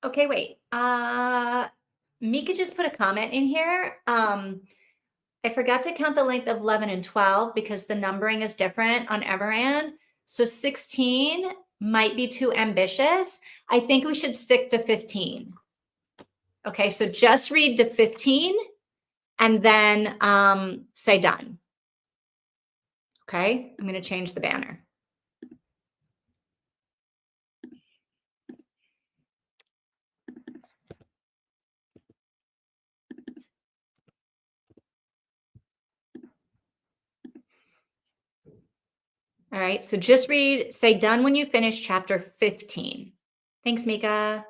Okay, wait. Mika just put a comment in here. I forgot to count the length of 11 and 12 because the numbering is different on Everand. So 16 might be too ambitious. I think we should stick to 15. Okay, so just read to 15 and then say done. Okay, I'm going to change the banner. All right, so just say done when you finish chapter 15. Thanks, Mika.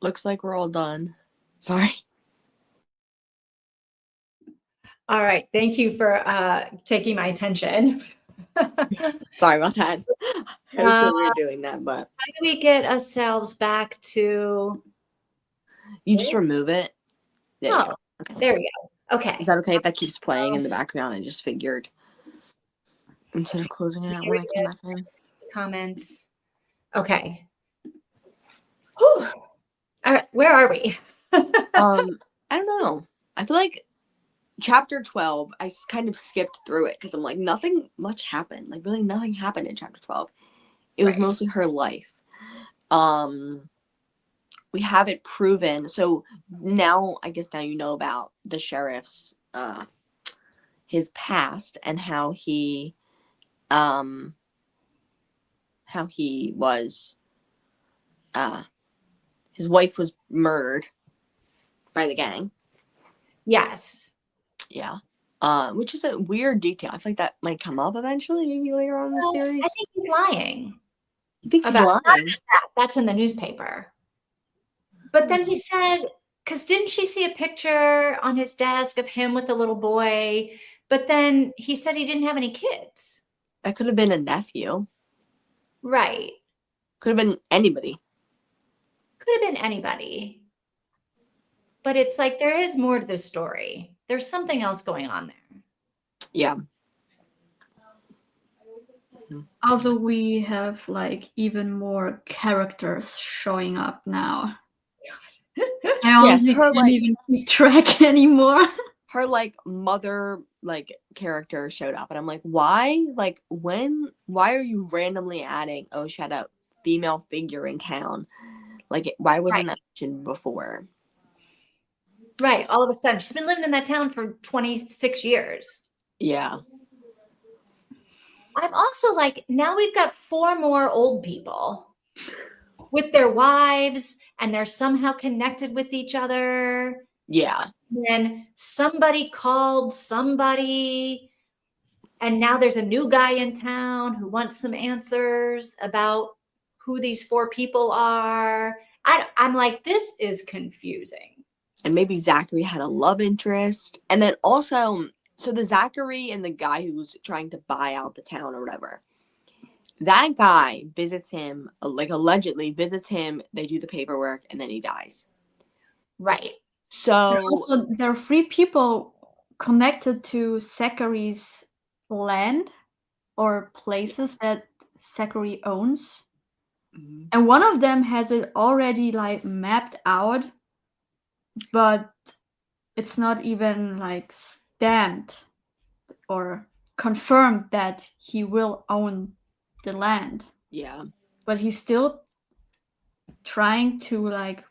looks like we're all done. Sorry. All right. Thank you for taking my attention. Sorry about that. I was so weird doing that, but How do we get ourselves back to? you just remove it. There we Oh, go. Okay. there we go. Okay. Is that okay if that keeps playing in the background? I just figured instead of closing it out when I come back in. Comments. Okay. Whew. All right. Where are we? I don't know. I feel like chapter 12, I kind of skipped through it because I'm like, nothing much happened. Like, really, nothing happened in chapter 12. It was mostly her life. We have it proven. So now, I guess now you know about the sheriff's, his past and how he was, his wife was murdered by the gang. Yes. Yeah. Which is a weird detail. I feel like that might come up eventually, maybe later on in the series. I think he's lying. You think he's about lying? That's in the newspaper. But then he said, because didn't she see a picture on his desk of him with a little boy? But then he said he didn't have any kids. That could have been a nephew. Right. Could have been anybody. Could have been anybody. But it's like there is more to this story. There's something else going on there. Yeah. Also, we have like even more characters showing up now. I honestly her, can't like- even keep track anymore. Her like mother like character showed up and I'm like, why? Like why are you randomly adding, oh, she had a female figure in town? Like why wasn't that mentioned before? Right. All of a sudden, she's been living in that town for 26 years. Yeah. I'm also like, now we've got 4 more old people with their wives and they're somehow connected with each other. Yeah. And somebody called somebody and now there's a new guy in town who wants some answers about who these 4 people are. I'm like, this is confusing. And maybe Zachary had a love interest. And then also, so the Zachary and the guy who's trying to buy out the town or whatever, that guy visits him, like allegedly visits him, they do the paperwork, and then he dies. Right. So also, there are 3 people connected to Zachary's land or places that Zachary owns. Mhm. And one of them has it already like mapped out, but it's not even like stamped or confirmed that he will own the land. Yeah. But he's still trying to like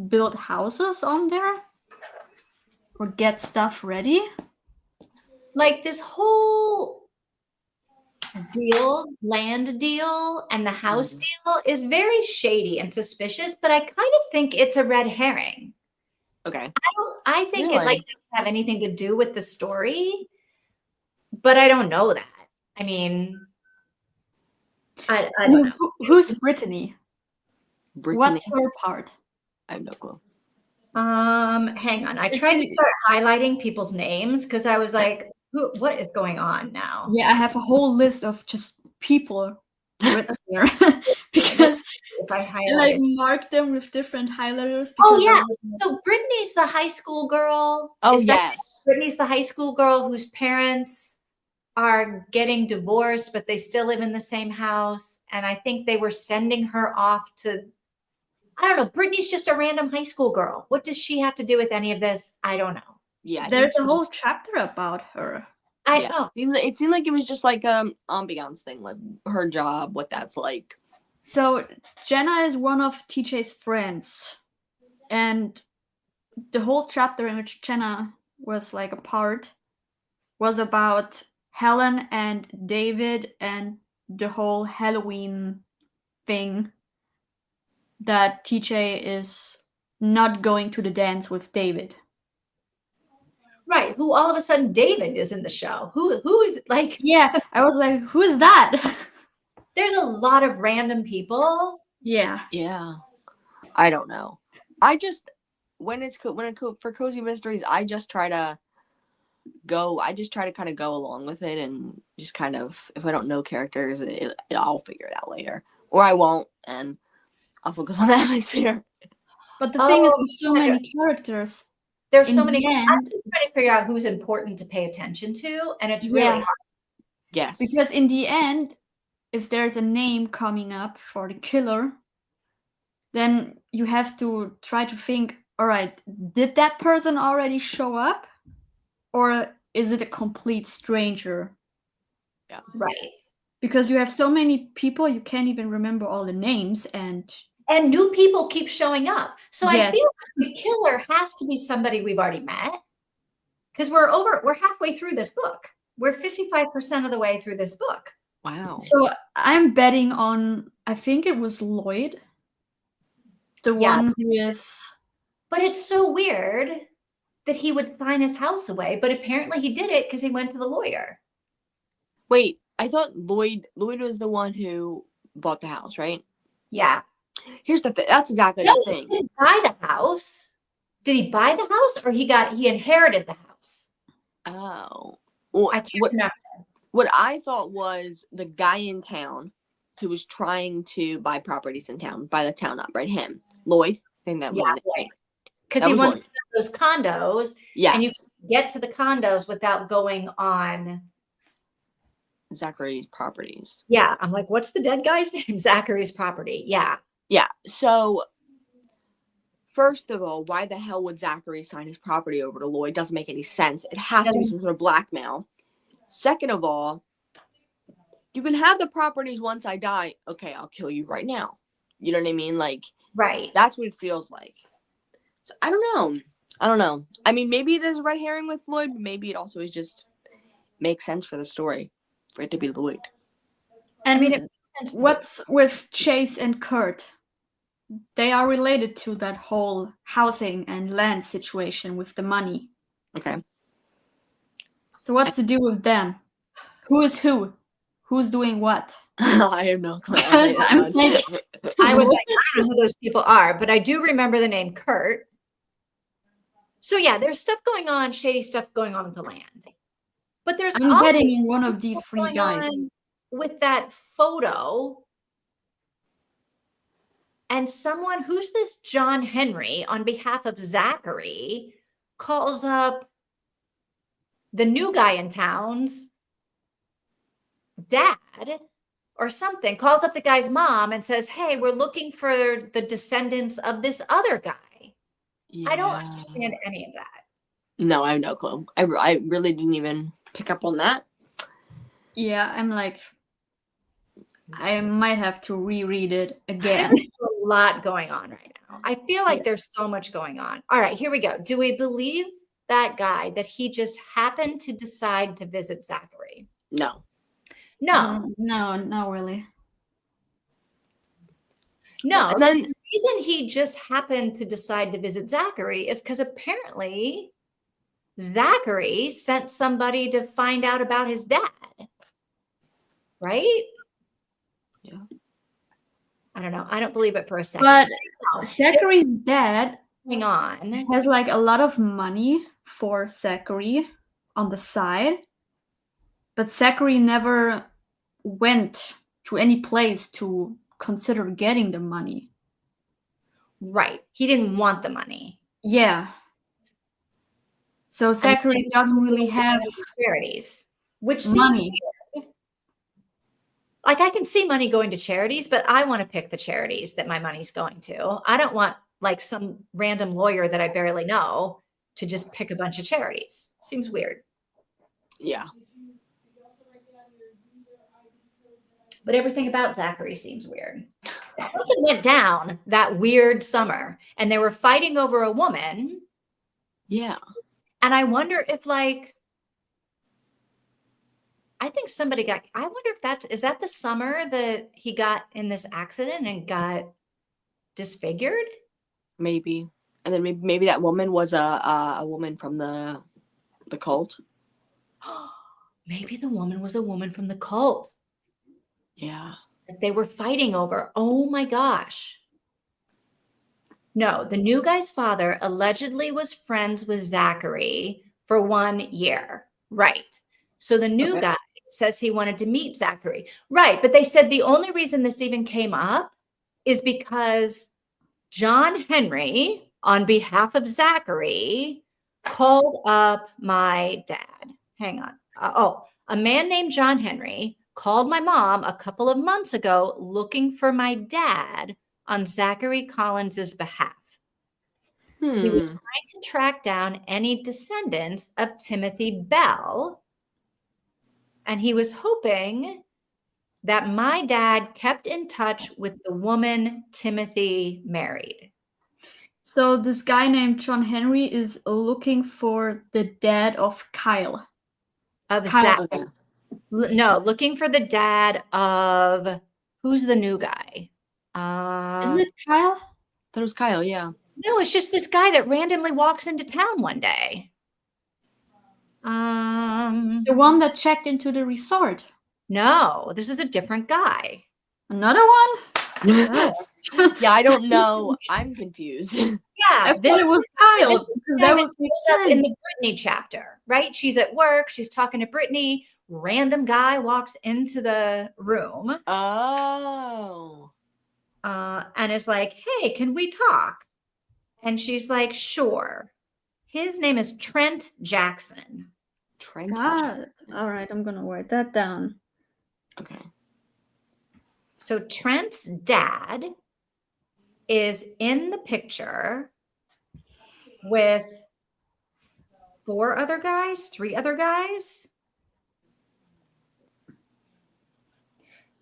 build houses on there or get stuff ready. Like this whole deal, land deal, and the house deal is very shady and suspicious, but I kind of think it's a red herring. Okay. I think Really? it like doesn't have anything to do with the story, but I don't know that. I mean, I don't know. Who's Brittany? Brittany, What's her part? I have no clue. Hang on. I tried to start highlighting people's names because I was like, what is going on now? Yeah, I have a whole list of just people written there because If I I highlight like marked them with different highlighters. Oh because yeah. I- So Brittany's the high school girl. Oh, Is that yes. Brittany's the high school girl whose parents are getting divorced, but they still live in the same house. And I think they were sending her off to, I don't know. Brittany's just a random high school girl. What does she have to do with any of this? I don't know. Yeah. There's a whole chapter about her. I Yeah. know. It seemed like it was just like ambiance thing, like her job, what that's like. So Jenna is one of TJ's friends, and the whole chapter in which Jenna was like a part was about Helen and David and the whole Halloween thing that TJ is not going to the dance with David. Right. Who all of a sudden David is in the show. Who is like, Yeah, I was like, who is that? there's a lot of random people. Yeah. Yeah. I don't know. I just for cozy mysteries, I just try to kind of go along with it and just kind of, if I don't know characters, I'll figure it out later, or I won't, and I'll focus on the atmosphere. But the thing is, with so many characters, there's in so many. the end, I'm just trying to figure out who's important to pay attention to, and it's really hard. Yes. Because in the end, if there's a name coming up for the killer, then you have to try to think, all right, did that person already show up? Or is it a complete stranger? Yeah. Right. Because you have so many people, you can't even remember all the names, and new people keep showing up. So Yes. I feel like the killer has to be somebody we've already met, because we're halfway through this book. We're 55% of the way through this book. Wow. So I'm betting on, I think it was Lloyd, the one who is. But it's so weird that he would sign his house away, but apparently he did it because he went to the lawyer. Wait, I thought Lloyd was the one who bought the house, right? Yeah. Here's the thing. That's exactly the thing. He didn't buy the house. Did he buy the house, or he inherited the house? Oh. Well, I can't remember. What I thought was the guy in town who was trying to buy properties in town, buy the town up, right? Him, Lloyd. I think that was right. Because he wants to have those condos. Yes. And you get to the condos without going on Zachary's properties. Yeah. I'm like, what's the dead guy's name? Zachary's property. Yeah. Yeah. So first of all, why the hell would Zachary sign his property over to Lloyd? Doesn't make any sense. It has to be some sort of blackmail. Second of all, you can have the properties once I die. Okay, I'll kill you right now. You know what I mean? Like, right. That's what it feels like. So I don't know. I mean, maybe there's a red herring with Lloyd, but maybe it also is just makes sense for the story for it to be Lloyd. And I mean, what's with Chase and Kurt? They are related to that whole housing and land situation with the money. Okay. So what's to do with them? Who is who? Who's doing what? I have no clue. I was like, I don't know who those people are, but I do remember the name Kurt. So yeah, there's stuff going on, shady stuff going on with the land. But there's I'm also betting in one of these three guys. With that photo, and someone who's this John Henry on behalf of Zachary calls up the new guy in town's dad or something, calls up the guy's mom and says, hey, we're looking for the descendants of this other guy. Yeah. I don't understand any of that. No, I have no clue. I really didn't even pick up on that. Yeah, I'm like, I might have to reread it again. There's a lot going on right now. I feel like there's so much going on. All right, here we go. Do we believe that guy that he just happened to decide to visit Zachary? No. No, not really. No, and then the reason he just happened to decide to visit Zachary is because apparently Zachary sent somebody to find out about his dad. Right? Yeah. I don't know. I don't believe it for a second. But Zachary's dad has like a lot of money for Zachary on the side. But Zachary never went to any place to consider getting the money. Right. He didn't want the money. Yeah. So Zachary doesn't really have charities, which money. Like I can see money going to charities, but I want to pick the charities that my money's going to. I don't want like some random lawyer that I barely know to just pick a bunch of charities. Seems weird. Yeah. But everything about Zachary seems weird. Something went down that weird summer and they were fighting over a woman. Yeah. And I wonder if like, I think somebody I wonder if is that the summer that he got in this accident and got disfigured? Maybe. And then maybe that woman was a woman from the cult. Maybe the woman was a woman from the cult. Yeah. That they were fighting over. Oh my gosh. No, the new guy's father allegedly was friends with Zachary for 1 year. Right. So the new guy says he wanted to meet Zachary. Right. But they said the only reason this even came up is because John Henry, on behalf of Zachary, called up my dad. Hang on. A man named John Henry called my mom a couple of months ago looking for my dad on Zachary Collins's behalf. He was trying to track down any descendants of Timothy Bell, and he was hoping that my dad kept in touch with the woman Timothy married. So this guy named John Henry is looking for the dad of Kyle. Of Zach. No, looking for the dad of who's the new guy? Isn't it Kyle? That was Kyle, yeah. No, it's just this guy that randomly walks into town one day. The one that checked into the resort. No, this is a different guy. Another one? Yeah, I don't know. I'm confused. Yeah, I thought it was Kyle. This guy that shows up in the Brittany chapter, right? She's at work. She's talking to Brittany. Random guy walks into the room. Oh. And is like, hey, can we talk? And she's like, sure. His name is Trent Jackson. Trent God. All right, I'm going to write that down. Okay. So Trent's dad is in the picture with 3 other guys.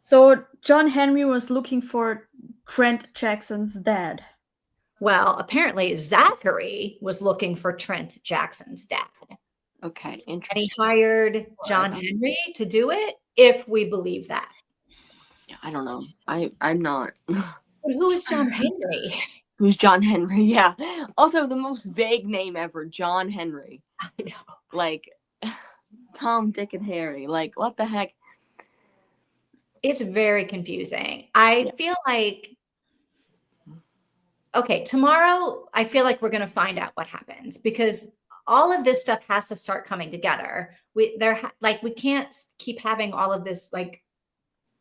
So John Henry was looking for Trent Jackson's dad. Well, apparently Zachary was looking for Trent Jackson's dad. Okay. And he hired John Henry to do it, if we believe that. Yeah, I don't know. I'm not. But who is John Henry? Who's John Henry? Yeah. Also, the most vague name ever, John Henry. I know. Like, Tom, Dick, and Harry. Like, what the heck? It's very confusing. I feel like, okay, tomorrow, I feel like we're going to find out what happens because all of this stuff has to start coming together. We can't keep having all of this, like,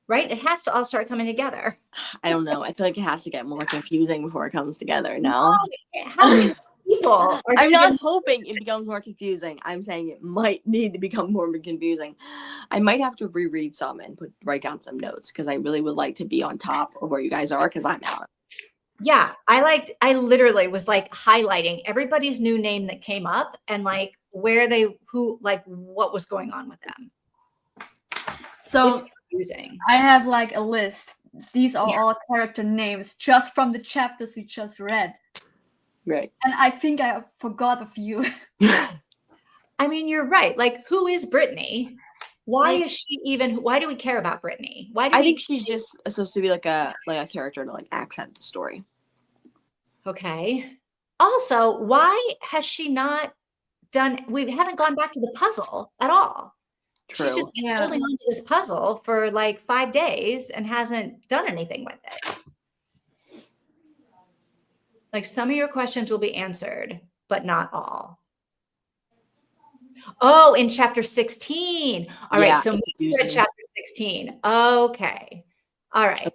right? It has to all start coming together. I don't know. I feel like it has to get more confusing before it comes together. No? How many people are I'm not hoping it becomes more confusing. I'm saying it might need to become more confusing. I might have to reread some and write down some notes because I really would like to be on top of where you guys are because I'm not. Yeah, I literally was like highlighting everybody's new name that came up and like what was going on with them. So it's confusing. I have like a list. These are all character names just from the chapters we just read. Right. And I think I forgot a few. I mean, you're right. Like, who is Brittany? Why do we care about Brittany? I think she's just supposed to be like a character to like accent the story. Okay. Also, why has she not we haven't gone back to the puzzle at all. True. She's just been holding on to this puzzle for like 5 days and hasn't done anything with it. Like, some of your questions will be answered, but not all. Oh, in chapter 16. All right. So we're at chapter 16. Okay. All right.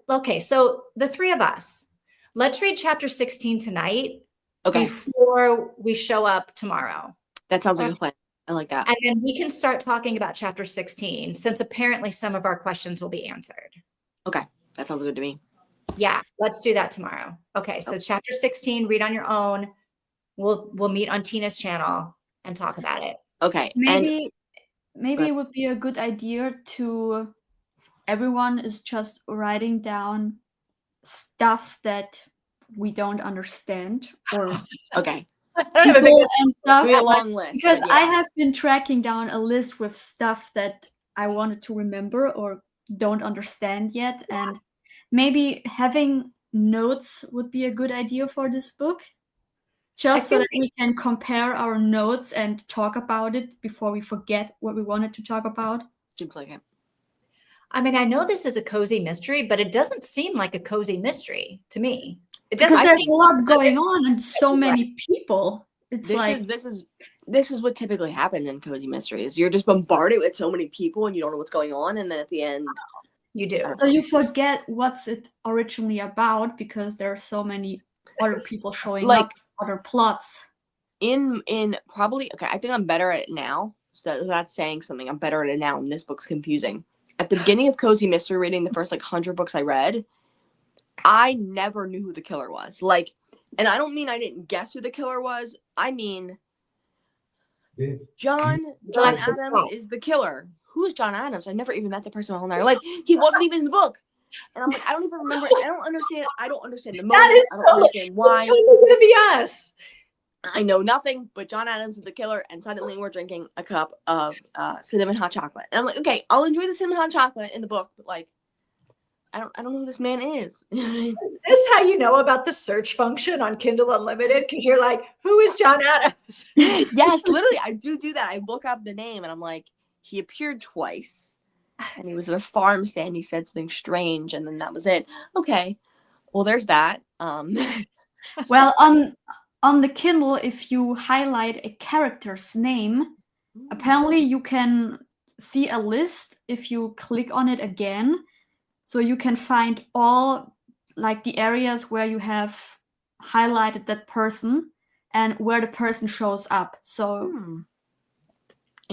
Okay, so the 3 of us, let's read chapter 16 tonight before we show up tomorrow. That sounds like a plan. I like that. And then we can start talking about chapter 16 since apparently some of our questions will be answered. Okay. That sounds good to me. Yeah, let's do that tomorrow. Okay, so chapter 16, read on your own. We'll meet on Tina's channel and talk about it. Okay. Maybe it would be a good idea to everyone is just writing down stuff that we don't understand or okay. People and stuff. A long list. Because I have been tracking down a list with stuff that I wanted to remember or don't understand yet. And maybe having notes would be a good idea for this book. Just so that we can compare our notes and talk about it before we forget what we wanted to talk about. Seems like it. I mean, I know this is a cozy mystery, but it doesn't seem like a cozy mystery to me. It Because doesn't there's seem a lot going on and so many people. It's This is what typically happens in cozy mysteries. You're just bombarded with so many people and you don't know what's going on, and then at the end you do. So you forget what's it originally about because there are so many other people showing like up, other plots. in probably okay, I think I'm better at it now. So that's saying something. I'm better at it now, and this book's confusing. At the beginning of cozy mystery reading, the first like 100 books I read, I never knew who the killer was. Like, and I don't mean I didn't guess who the killer was. I mean John Alexis, Adams is the killer. Who is John Adams? I never even met the person my whole entire life. He wasn't even in the book. And I'm like, I don't even remember. I don't understand the motive. I don't understand why. It's totally gonna be us. I know nothing, but John Adams is the killer, and suddenly we're drinking a cup of cinnamon hot chocolate. And I'm like, okay, I'll enjoy the cinnamon hot chocolate in the book, but like, I don't know who this man is. Is this how you know about the search function on Kindle Unlimited? Because you're like, who is John Adams? Yes, literally, I do that. I look up the name, and I'm like, he appeared twice, and he was at a farm stand. He said something strange, and then that was it. Okay, well, there's that. Well, on the Kindle, if you highlight a character's name, apparently you can see a list if you click on it again. So you can find all like the areas where you have highlighted that person and where the person shows up. So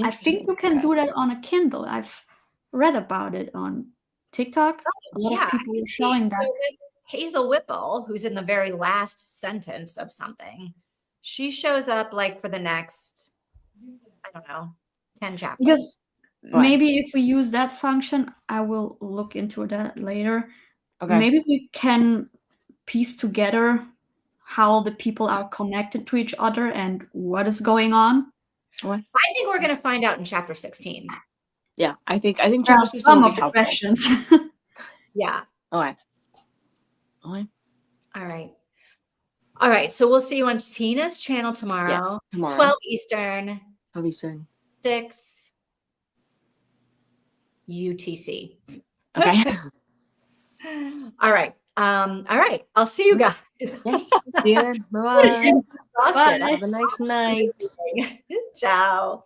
I think you can do that on a Kindle. I've read about it on TikTok. A lot of people are showing that. So this Hazel Whipple, who's in the very last sentence of something, she shows up like for the next, I don't know, 10 chapters. Because maybe if we use that function, I will look into that later. Okay. Maybe we can piece together how the people are connected to each other and what is going on. I think we're going to find out in chapter 16. Yeah, I think chapter 16 some will of be the questions. Yeah. Okay. All right. So we'll see you on Tina's channel tomorrow. Yes, tomorrow. 12 Eastern. 12 Eastern. 6 UTC. Okay. All right. I'll see you guys. Yes. See you then. Bye. Bye. Have a nice night. Ciao.